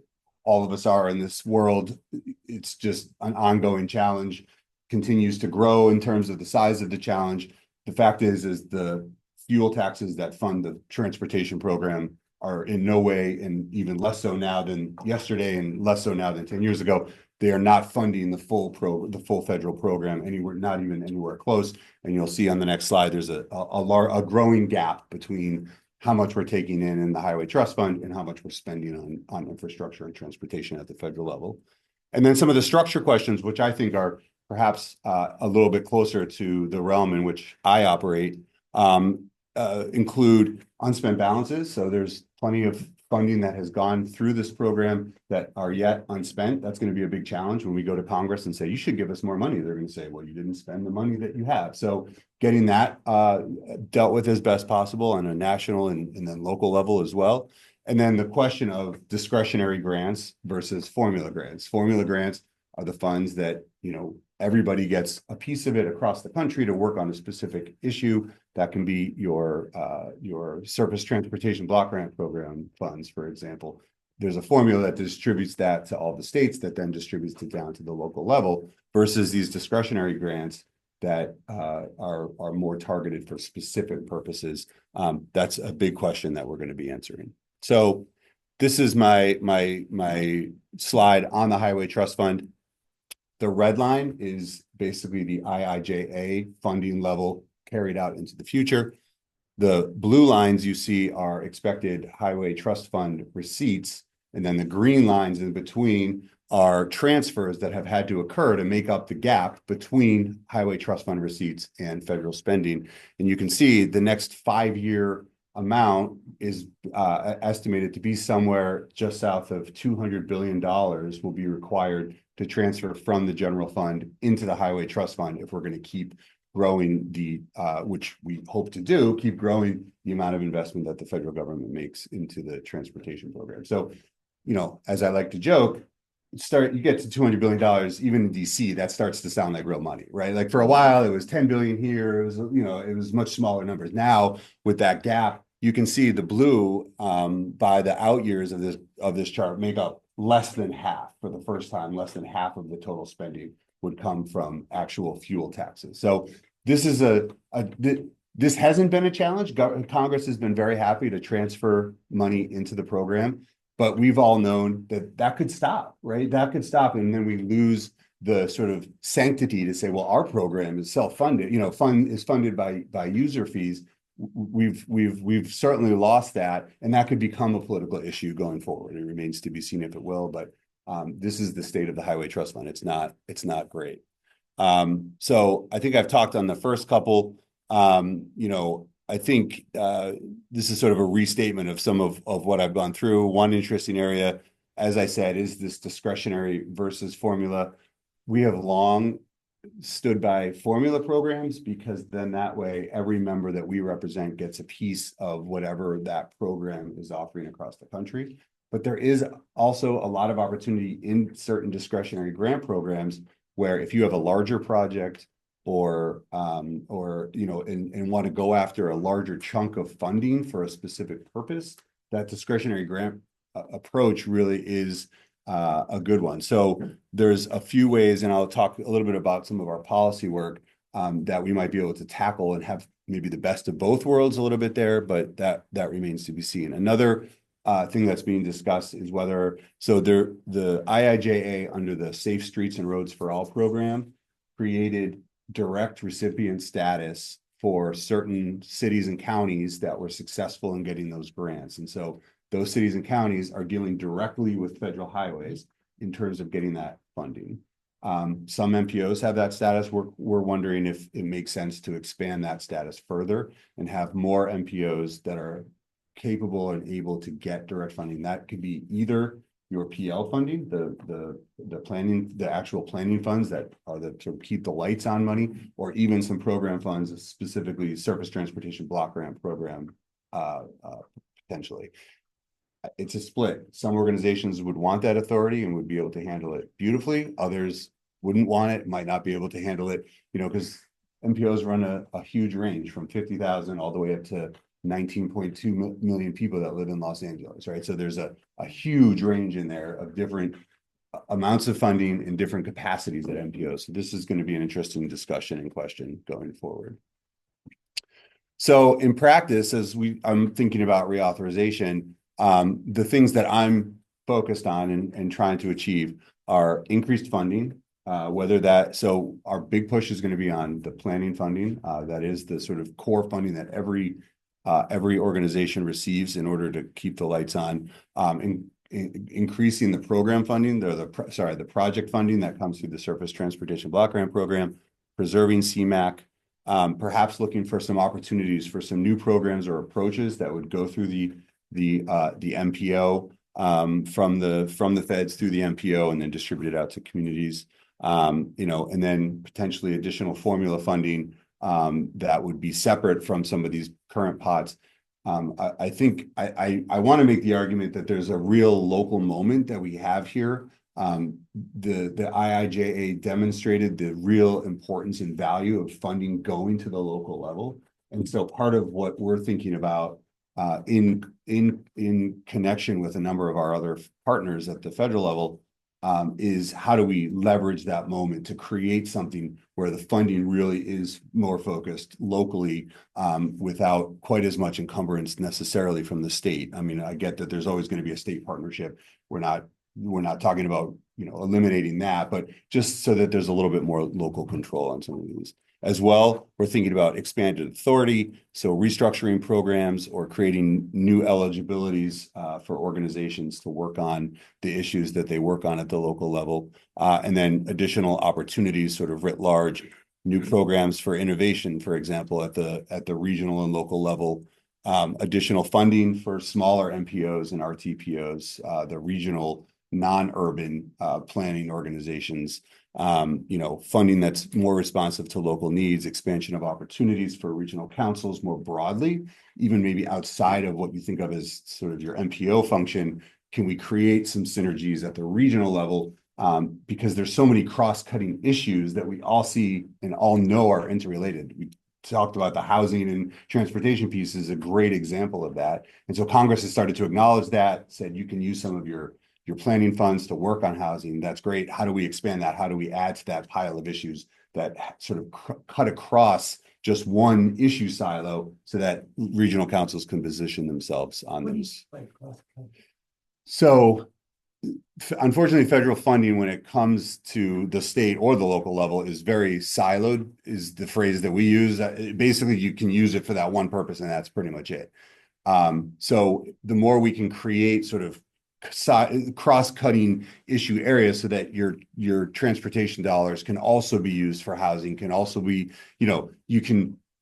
All of us are in this world. It's just an ongoing challenge, continues to grow in terms of the size of the challenge. The fact is the fuel taxes that fund the transportation program are in no way, and even less so now than yesterday and less so now than 10 years ago, they are not funding the full federal program anywhere, not even anywhere close. And you'll see on the next slide, there's a growing gap between how much we're taking in the Highway Trust Fund and how much we're spending on infrastructure and transportation at the federal level. And then some of the structure questions, which I think are perhaps a little bit closer to the realm in which I operate, include unspent balances. So there's plenty of funding that has gone through this program that are yet unspent. That's going to be a big challenge when we go to Congress and say, you should give us more money. They're going to say, well, you didn't spend the money that you have. So getting that dealt with as best possible on a national and then local level as well. And then the question of discretionary grants versus formula grants. Formula grants are the funds that, everybody gets a piece of it across the country to work on a specific issue. That can be your surface transportation block grant program funds, for example. There's a formula that distributes that to all the states that then distributes it down to the local level, versus these discretionary grants that are more targeted for specific purposes. That's a big question that we're going to be answering. So this is my slide on the Highway Trust Fund. The red line is basically the IIJA funding level carried out into the future. The blue lines you see are expected highway trust fund receipts, and then the green lines in between are transfers that have had to occur to make up the gap between highway trust fund receipts and federal spending. And you can see the next 5-year amount is estimated to be somewhere just south of $200 billion will be required to transfer from the general fund into the highway trust fund if we're going to keep growing the, which we hope to do, keep growing the amount of investment that the federal government makes into the transportation program. So, you know, as I like to joke, you get to $200 billion, even in DC, that starts to sound like real money, right? Like for a while, it was 10 billion here. It was, you know, it was much smaller numbers. Now with that gap, you can see the blue by the out years of this chart make up less than half for the first time. Less than half of the total spending would come from actual fuel taxes. So this is this hasn't been a challenge. Congress has been very happy to transfer money into the program. But we've all known that that could stop, right? That could stop, and then we lose the sort of sanctity to say, well, our program is self-funded, you know, is funded by user fees. We've certainly lost that, and that could become a political issue going forward. It remains to be seen if it will, but this is the state of the Highway Trust Fund. It's not great. So I think I've talked on the first couple. You know, I think this is sort of a restatement of some of what I've gone through. One interesting area, as I said, is this discretionary versus formula. We have long stood by formula programs because then that way every member that we represent gets a piece of whatever that program is offering across the country. But there is also a lot of opportunity in certain discretionary grant programs where if you have a larger project or you know, and want to go after a larger chunk of funding for a specific purpose, that discretionary grant approach really is a good one. So there's a few ways, and I'll talk a little bit about some of our policy work that we might be able to tackle and have maybe the best of both worlds a little bit there, but that remains to be seen. Another thing that's being discussed is whether, so the IIJA under the Safe Streets and Roads for All program created direct recipient status for certain cities and counties that were successful in getting those grants. And so those cities and counties are dealing directly with federal highways in terms of getting that funding. Some MPOs have that status. We're wondering if it makes sense to expand that status further and have more MPOs that are capable and able to get direct funding. That could be either your PL funding, the planning, the actual planning funds that are to keep the lights on money, or even some program funds, specifically Surface Transportation Block Grant Program, potentially. It's a split. Some organizations would want that authority and would be able to handle it beautifully. Others wouldn't want it, might not be able to handle it, you know, because MPOs run a huge range from 50,000 all the way up to 19.2 million people that live in Los Angeles, right? So there's a huge range in there of different amounts of funding in different capacities at MPOs. So this is going to be an interesting discussion and question going forward. So in practice, as I'm thinking about reauthorization, the things that I'm focused on and trying to achieve are increased funding, so our big push is going to be on the planning funding. That is the sort of core funding that every organization receives in order to keep the lights on. Increasing the program funding, the project funding that comes through the Surface Transportation Block Grant Program, preserving CMAQ, perhaps looking for some opportunities for some new programs or approaches that would go through the MPO from the feds through the MPO and then distribute it out to communities. You know, and then potentially additional formula funding that would be separate from some of these current pots. I think I want to make the argument that there's a real local moment that we have here. The IIJA demonstrated the real importance and value of funding going to the local level. And so part of what we're thinking about in connection with a number of our other partners at the federal level is how do we leverage that moment to create something where the funding really is more focused locally without quite as much encumbrance necessarily from the state. I mean, I get that there's always going to be a state partnership. We're not talking about, you know, eliminating that, but just so that there's a little bit more local control on some of these. As well, we're thinking about expanded authority, so restructuring programs or creating new eligibilities for organizations to work on the issues that they work on at the local level. And then additional opportunities sort of writ large, new programs for innovation, for example, at the regional and local level. Additional funding for smaller MPOs and RTPOs, the regional non-urban planning organizations, funding that's more responsive to local needs, expansion of opportunities for regional councils more broadly, even maybe outside of what you think of as sort of your MPO function. Can we create some synergies at the regional level? Because there's so many cross-cutting issues that we all see and all know are interrelated. We talked about the housing and transportation piece is a great example of that. And so Congress has started to acknowledge that, said you can use some of your planning funds to work on housing. That's great. How do we expand that? How do we add to that pile of issues that sort of cut across just one issue silo so that regional councils can position themselves on those? So unfortunately, federal funding, when it comes to the state or the local level, is very siloed, is the phrase that we use. Basically, you can use it for that one purpose, and that's pretty much it. So the more we can create sort of cross-cutting issue areas so that your transportation dollars can also be used for housing, can also be,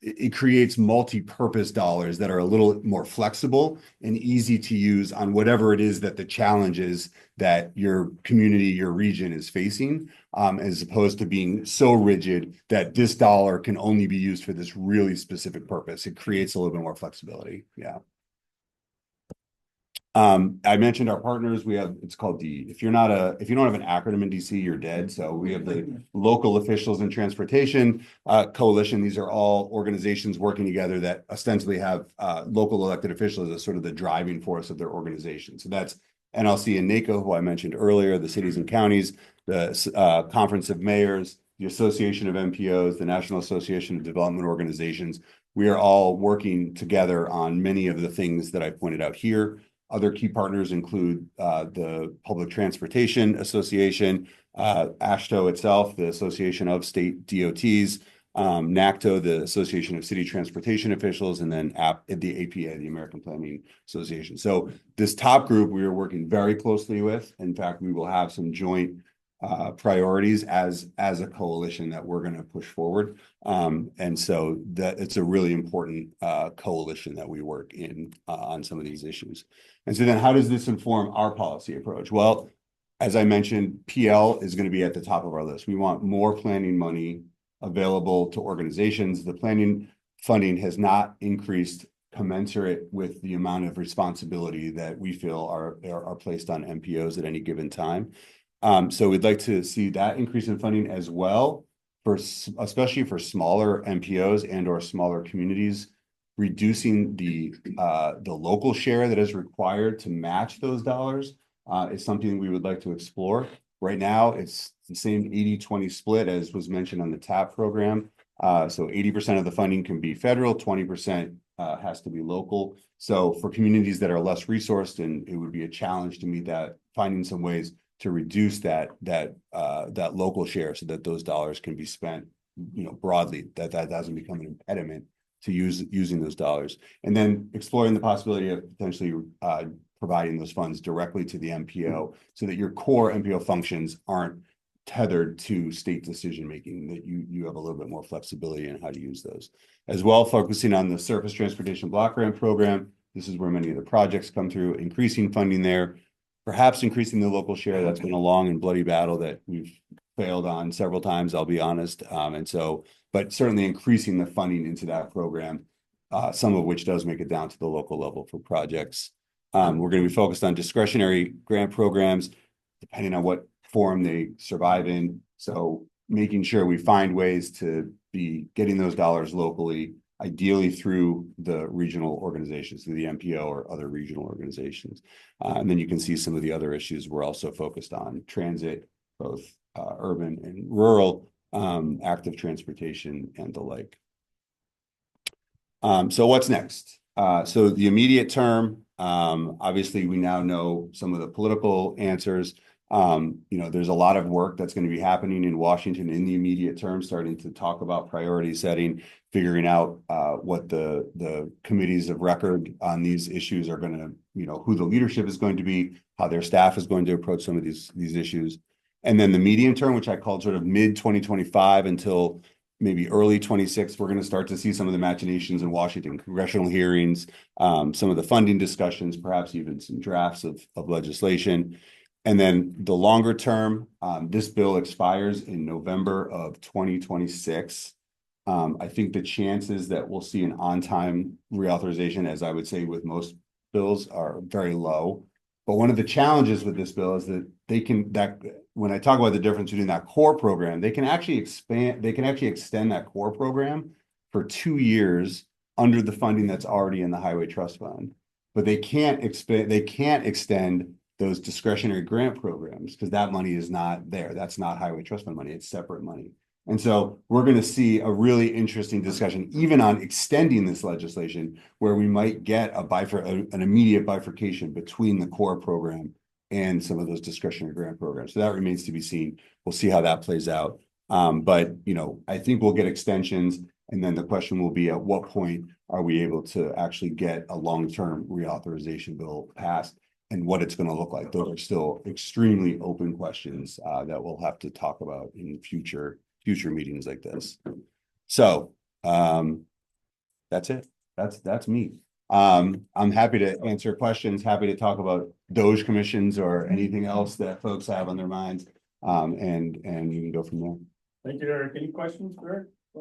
it creates multi-purpose dollars that are a little more flexible and easy to use on whatever it is that the challenge is that your community, your region is facing, as opposed to being so rigid that this dollar can only be used for this really specific purpose. It creates a little bit more flexibility. Yeah. I mentioned our partners. We have, it's called if you don't have an acronym in DC, you're dead. So we have the Local Officials in Transportation Coalition. These are all organizations working together that ostensibly have local elected officials as sort of the driving force of their organization. So that's NLC and NACO, who I mentioned earlier, the cities and counties, the Conference of Mayors, the Association of MPOs, the National Association of Development Organizations. We are all working together on many of the things that I pointed out here. Other key partners include the Public Transportation Association, AASHTO itself, the Association of State DOTs, NACTO, the Association of City Transportation Officials, and then the APA, the American Planning Association. So this top group we are working very closely with. In fact, we will have some joint priorities as a coalition that we're going to push forward. And so that it's a really important coalition that we work in on some of these issues. And so then how does this inform our policy approach? Well, as I mentioned, PL is going to be at the top of our list. We want more planning money available to organizations. The planning funding has not increased commensurate with the amount of responsibility that we feel are placed on MPOs at any given time. So we'd like to see that increase in funding as well, especially for smaller MPOs and or smaller communities. Reducing the local share that is required to match those dollars is something we would like to explore. Right now, it's the same 80-20 split as was mentioned on the TAP program. So 80% of the funding can be federal, 20% has to be local. So for communities that are less resourced, and it would be a challenge to meet that, finding some ways to reduce that local share so that those dollars can be spent, broadly, that doesn't become an impediment to using those dollars. And then exploring the possibility of potentially providing those funds directly to the MPO so that your core MPO functions aren't tethered to state decision-making, that you have a little bit more flexibility in how to use those. As well, focusing on the Surface Transportation Block Grant Program. This is where many of the projects come through, increasing funding there, perhaps increasing the local share. That's been a long and bloody battle that we've failed on several times, I'll be honest. But certainly increasing the funding into that program, some of which does make it down to the local level for projects. We're going to be focused on discretionary grant programs, depending on what form they survive in. So making sure we find ways to be getting those dollars locally, ideally through the regional organizations, through the MPO or other regional organizations. And then you can see some of the other issues we're also focused on: transit, both urban and rural, active transportation, and the like. So what's next? So the immediate term, obviously we now know some of the political answers. There's a lot of work that's going to be happening in Washington in the immediate term, starting to talk about priority setting, figuring out what the committees of record on these issues are going to, who the leadership is going to be, how their staff is going to approach some of these issues. And then the medium term, which I called sort of mid 2025 until maybe early 26, we're going to start to see some of the machinations in Washington, congressional hearings, some of the funding discussions, perhaps even some drafts of legislation. And then the longer term, this bill expires in November of 2026. I think the chances that we'll see an on-time reauthorization, as I would say with most bills, are very low. But one of the challenges with this bill is that when I talk about the difference between that core program, they can actually extend that core program for 2 years under the funding that's already in the Highway Trust Fund. But they can't extend those discretionary grant programs because that money is not there. That's not Highway Trust Fund money, it's separate money. And so we're going to see a really interesting discussion, even on extending this legislation, where we might get an immediate bifurcation between the core program and some of those discretionary grant programs. So that remains to be seen. We'll see how that plays out. But I think we'll get extensions, and then the question will be, at what point are we able to actually get a long-term reauthorization bill passed, and what it's going to look like. Those are still extremely open questions that we'll have to talk about in future meetings like this. So that's it. That's me. I'm happy to answer questions, happy to talk about Doge commissions or anything else that folks have on their minds. And you can go from there. Thank you, Eric. Any questions, Eric? I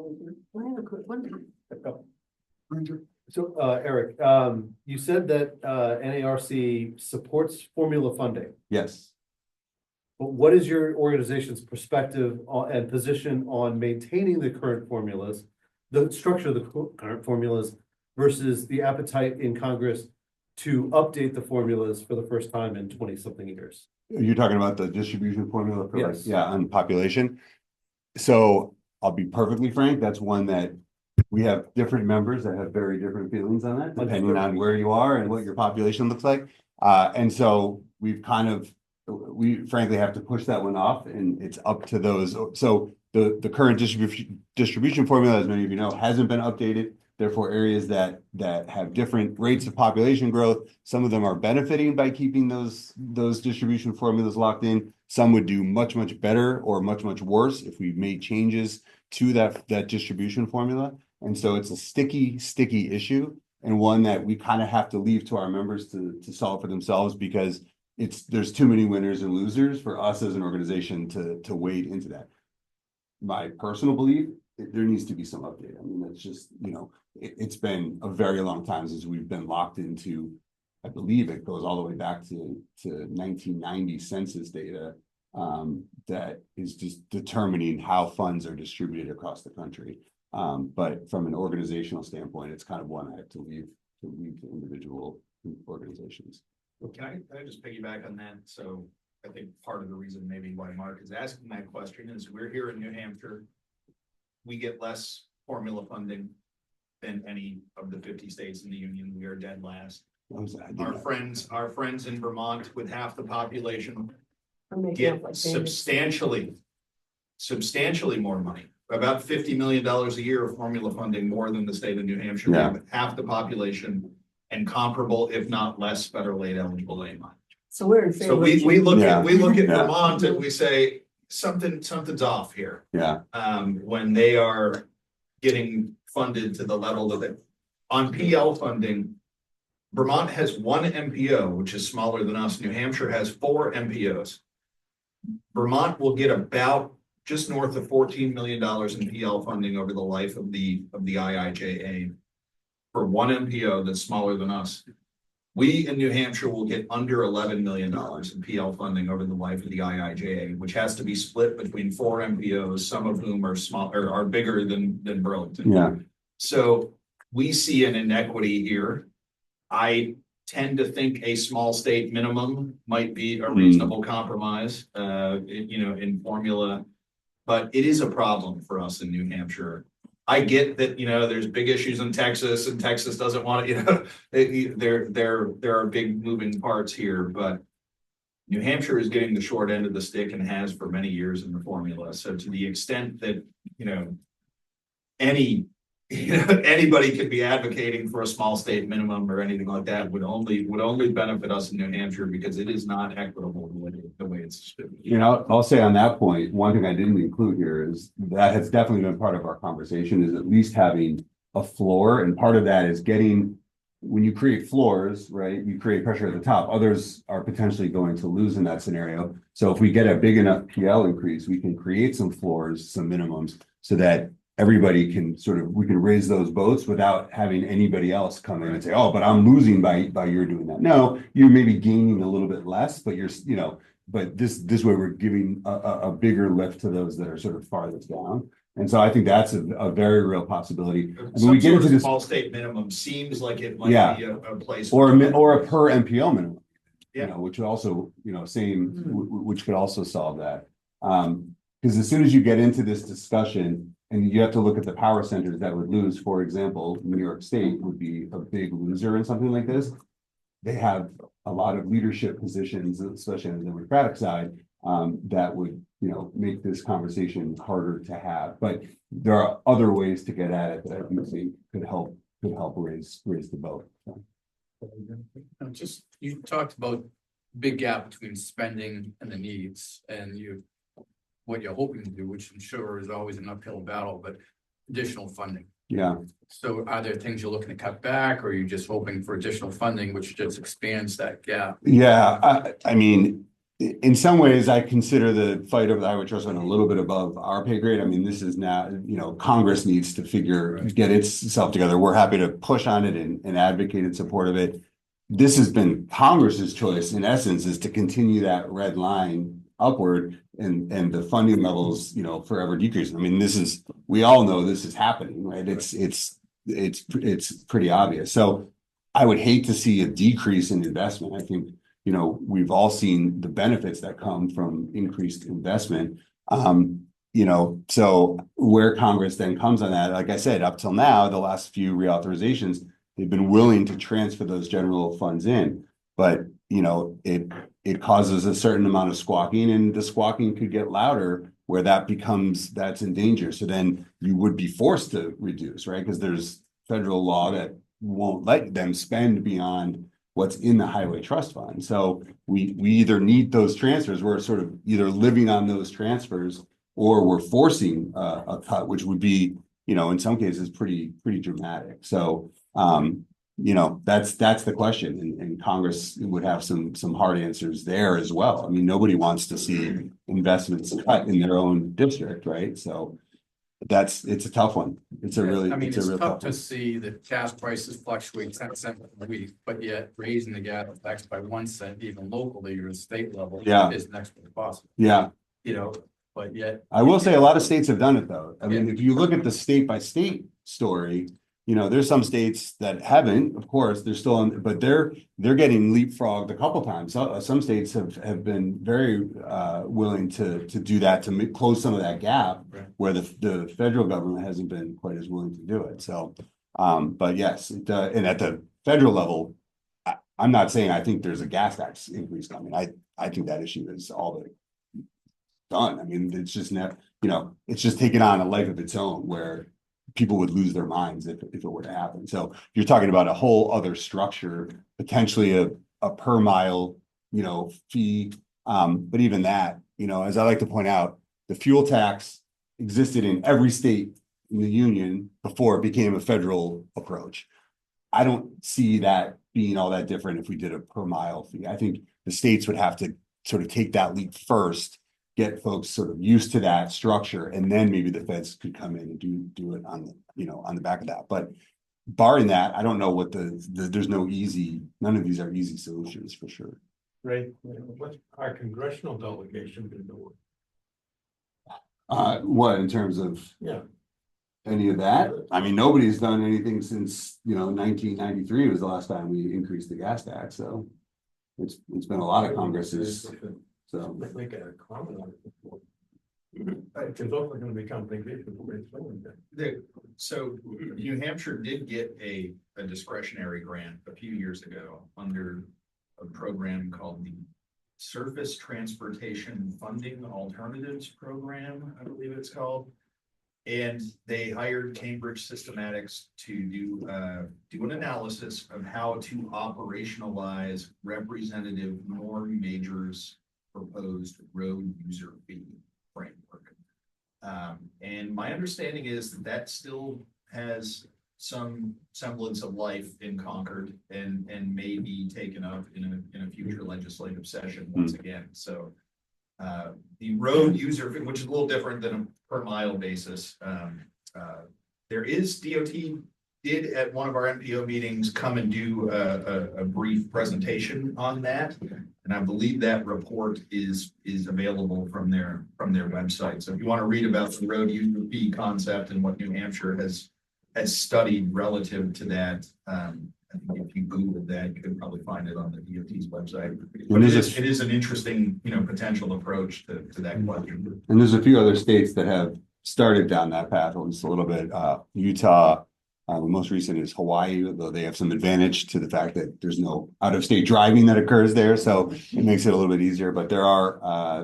have a quick one. So, Eric, you said that NARC supports formula funding. Yes. But what is your organization's perspective and position on maintaining the current formulas, the structure of the current formulas, versus the appetite in Congress to update the formulas for the first time in 20-something years? You're talking about the distribution formula for Yes. on population. So I'll be perfectly frank, that's one that we have different members that have very different feelings on that, depending on where you are and what your population looks like. And so we frankly have to push that one off, and it's up to those. So the current distribution formula, as many of you know, hasn't been updated. Therefore, areas that have different rates of population growth, some of them are benefiting by keeping those distribution formulas locked in. Some would do much better or much worse if we made changes to that distribution formula. And so it's a sticky issue, and one that we kind of have to leave to our members to solve for themselves, because there's too many winners and losers for us as an organization to wade into that. My personal belief, there needs to be some update. I mean, it's just, it's been a very long time since we've been locked into, I believe it goes all the way back to 1990 census data that is just determining how funds are distributed across the country. But from an organizational standpoint, it's kind of one I have to leave to individual organizations. Well, can I just piggyback on that? So I think part of the reason maybe why Mark is asking that question is we're here in New Hampshire. We get less formula funding than any of the 50 states in the union. We are dead last. Our friends in Vermont, with half the population, get substantially more money. About $50 million a year of formula funding, more than the state of New Hampshire. Yeah. With half the population and comparable, if not less, federal aid eligible aid money. So we're in So favor. we look Yeah. at Yeah. Vermont and we say something's off here. Yeah. When they are getting funded to the level of it. On PL funding, Vermont has one MPO, which is smaller than us. New Hampshire has 4 MPOs. Vermont will get about just north of $14 million in PL funding over the life of the IIJA for one MPO that's smaller than us. We in New Hampshire will get under $11 million in PL funding over the life of the IIJA, which has to be split between 4 MPOs, some of whom are small or are bigger than Burlington. Yeah. So we see an inequity here. I tend to think a small state minimum might be a reasonable compromise, in formula, but it is a problem for us in New Hampshire. I get that, there's big issues in Texas, and Texas doesn't want to, there are big moving parts here, but New Hampshire is getting the short end of the stick and has for many years in the formula. So to the extent that, anybody could be advocating for a small state minimum or anything like that would only benefit us in New Hampshire because it is not equitable the way it's distributed. I'll say on that point, one thing I didn't include here is that has definitely been part of our conversation is at least having a floor. And part of that is when you create floors, right, you create pressure at the top. Others are potentially going to lose in that scenario. So if we get a big enough PL increase, we can create some floors, some minimums, so that everybody can we can raise those boats without having anybody else come in and say, oh, but I'm losing by you're doing that. No, you're maybe gaining a little bit less, but but this way we're giving a bigger lift to those that are sort of farthest down. And so I think that's a very real possibility. When we get into this small state minimum seems like it might be a place. Or a per MPO minimum. Yeah. Which would also, which could also solve that. Because as soon as you get into this discussion and you have to look at the power centers that would lose, for example, New York State would be a big loser in something like this. They have a lot of leadership positions, especially on the Democratic side, that would, make this conversation harder to have. But there are other ways to get at it that I think could help raise the boat. Just, you talked about big gap between spending and the needs, and what you're hoping to do, which I'm sure is always an uphill battle, but additional funding. Yeah. So are there things you're looking to cut back, or are you just hoping for additional funding, which just expands that gap? Yeah, I mean, in some ways, I consider the fight over the highway trust fund a little bit above our pay grade. I mean, this is now, Congress needs to get itself together. We're happy to push on it and advocate in support of it. This has been Congress's choice, in essence, is to continue that red line upward and the funding levels, forever decreasing. I mean, we all know this is happening, right? It's pretty obvious. So I would hate to see a decrease in investment. I think, we've all seen the benefits that come from increased investment. So where Congress then comes on that, like I said, up till now, the last few reauthorizations, they've been willing to transfer those general funds in, but it causes a certain amount of squawking, and the squawking could get louder where that's in danger. So then you would be forced to reduce, right? Because there's federal law that won't let them spend beyond what's in the highway trust fund. So we either need those transfers, we're sort of either living on those transfers, or we're forcing a cut, which would be, in some cases pretty dramatic. So that's the question, and Congress would have some hard answers there as well. I mean, nobody wants to see investments cut in their own district, right? So it's a tough one. It's tough to see the gas prices fluctuate 10 cents a week, but yet raising the gas tax by 1 cent, even locally or state level, is next to impossible. Yeah. But yet I will say a lot of states have done it though. I mean, if you look at the state by state story, there's some states that haven't, of course, they're still on, but they're getting leapfrogged a couple times. So, some states have been very willing to do that, to close some of that gap, where the federal government hasn't been quite as willing to do it. So, but yes, and at the federal level, I'm not saying I think there's a gas tax increase coming. I think that issue is all but done. I mean, it's just it's just taken on a life of its own, where people would lose their minds if it were to happen. So you're talking about a whole other structure, potentially a per mile, fee. But even that, as I like to point out, the fuel tax existed in every state in the union before it became a federal approach. I don't see that being all that different if we did a per mile fee. I think the states would have to sort of take that leap first, get folks sort of used to that structure, and then maybe the feds could come in and do it on the back of that. But barring that, I don't know what there's none of these are easy solutions for sure. Right. What's our congressional delegation been doing? What, in terms of any of that? I mean, nobody's done anything since 1993 was the last time we increased the gas tax. So it's been a lot of Congresses. So make a comment on it before. It's also going to become big issue. So New Hampshire did get a discretionary grant a few years ago under a program called the Surface Transportation Funding Alternatives Program, I believe it's called. And they hired Cambridge Systematics to do an analysis of how to operationalize Representative Norm Major's proposed road user fee framework. And my understanding is that that still has some semblance of life in Concord and may be taken up in a future legislative session once again. So the road user, which is a little different than a per mile basis. There is DOT did at one of our MPO meetings come and do a brief presentation on that. And I believe that report is available from their website. So if you want to read about the road user fee concept and what New Hampshire has studied relative to that, I think if you Google that, you could probably find it on the DOT's website. But it is an interesting, potential approach to that question. And there's a few other states that have started down that path, at least a little bit. Utah, the most recent is Hawaii, though they have some advantage to the fact that there's no out-of-state driving that occurs there, so it makes it a little bit easier. But there are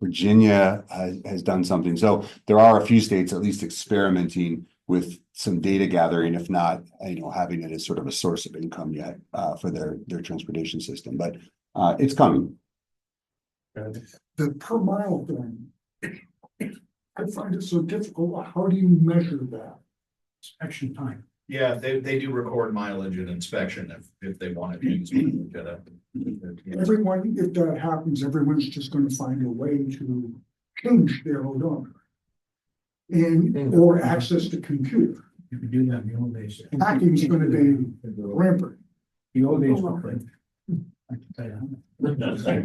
Virginia has done something. So there are a few states at least experimenting with some data gathering, if not, having it as sort of a source of income yet for their transportation system. But it's coming. The per mile thing, I find it so difficult. How do you measure that? Action time. Yeah, they do record mileage and inspection if they want to use it. Everyone, if that happens, everyone's just gonna find a way to change their odometer. Or access to computer. You could do that in the old days. Hacking is gonna be rampant. The old days were good. I can tell you. What I'm saying,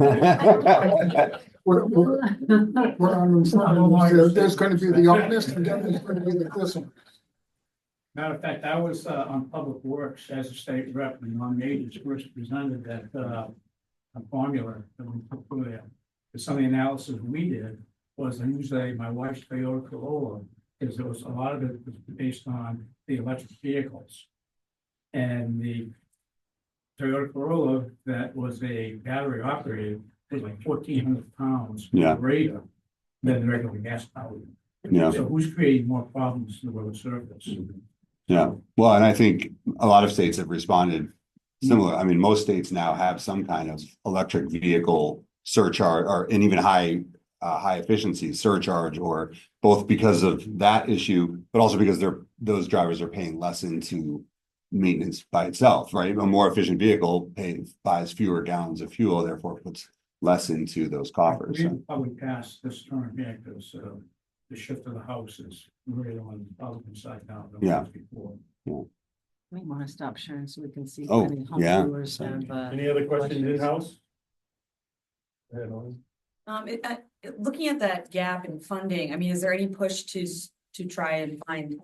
there's gonna be the honest and then there's gonna be the discipline. Matter of fact, I was on Public Works as a state rep when Norm Majors first presented that a formula that we put through there. Some of the analysis we did was I used my wife's Toyota Corolla, because there was a lot of it was based on the electric vehicles. And the Toyota Corolla that was a battery operated was like 1,400 pounds greater than the regular gas powered. Yeah. So who's creating more problems in the road surface? Yeah, well, and I think a lot of states have responded similar. I mean, most states now have some kind of electric vehicle surcharge and even high efficiency surcharge, or both because of that issue, but also because those drivers are paying less into maintenance by itself, right? A more efficient vehicle buys fewer gallons of fuel, therefore puts less into those coffers. We probably passed this term here because the shift of the house is really on the Republican side now than it was before. We want to stop sharing so we can see. Oh, how many home yeah. viewers have, Any other questions in-house? Looking at that gap in funding, I mean, is there any push to try and find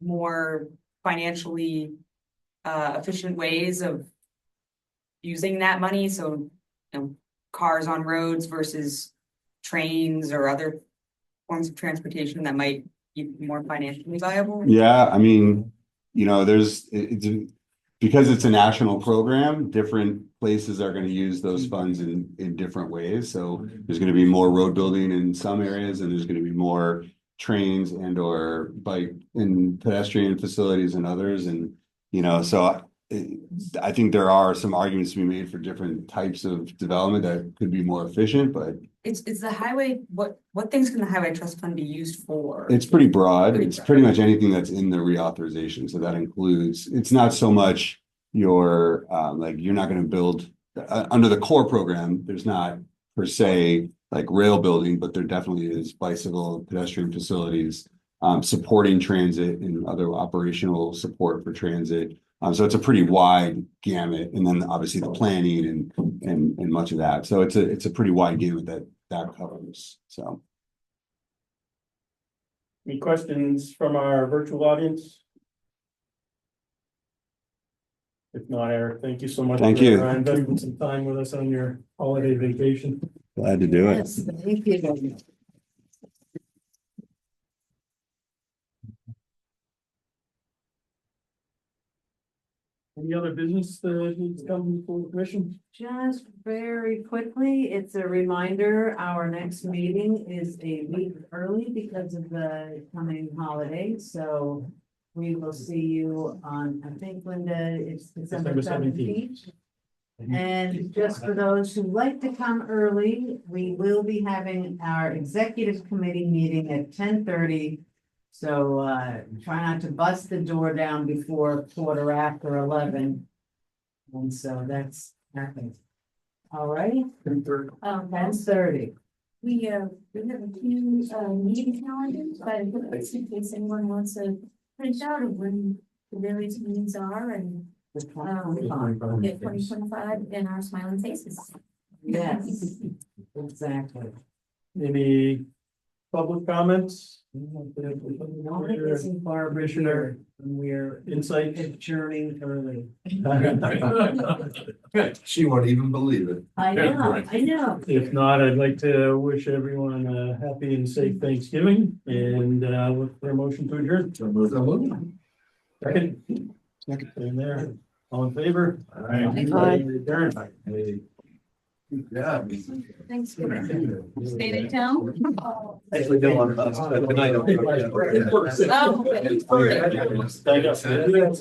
more financially efficient ways of using that money? So, cars on roads versus trains or other forms of transportation that might be more financially viable? Yeah, I mean, because it's a national program, different places are going to use those funds in different ways. So there's going to be more road building in some areas, and there's going to be more trains and or bike and pedestrian facilities in others. And, so I think there are some arguments to be made for different types of development that could be more efficient, but It's the highway, what things can the highway trust fund be used for? it's pretty broad. It's pretty much anything that's in the reauthorization. So that includes, it's not so much you're not going to build under the core program. There's not per se like rail building, but there definitely is bicycle pedestrian facilities, supporting transit and other operational support for transit. So it's a pretty wide gamut, and then obviously the planning and much of that. So it's a pretty wide gamut that covers. So, Any questions from our virtual audience? If not, Eric, thank you so much. Thank you. For investing some time with us on your holiday vacation. Glad to do it. Yes, thank you. Any other business that needs to come before the commission? Just very quickly, it's a reminder, our next meeting is a week early because of the coming holiday, so we will see you on, I think, Linda, it's December December 17th. And just for those who like to come early, we will be having our executive committee meeting at 10:30. So try not to bust the door down before 11:15. And so that's happening. All right, 10:30. We have a few meeting calendars, but in case anyone wants a print out of when the various meetings are and The yeah, 2025. 2025 in our smiling faces. Yes, exactly. Any public comments? Only missing Barbara Commissioner here, and we're insight? adjourning early. She won't even believe it. I know. If not, I'd like to wish everyone a happy and safe Thanksgiving and look for a motion to adjourn. Second. And there, all in favor? Aye. Adjourn. Yeah. Thanks for staying in town. Actually, don't want to. Good night. Oh, okay. Thank you.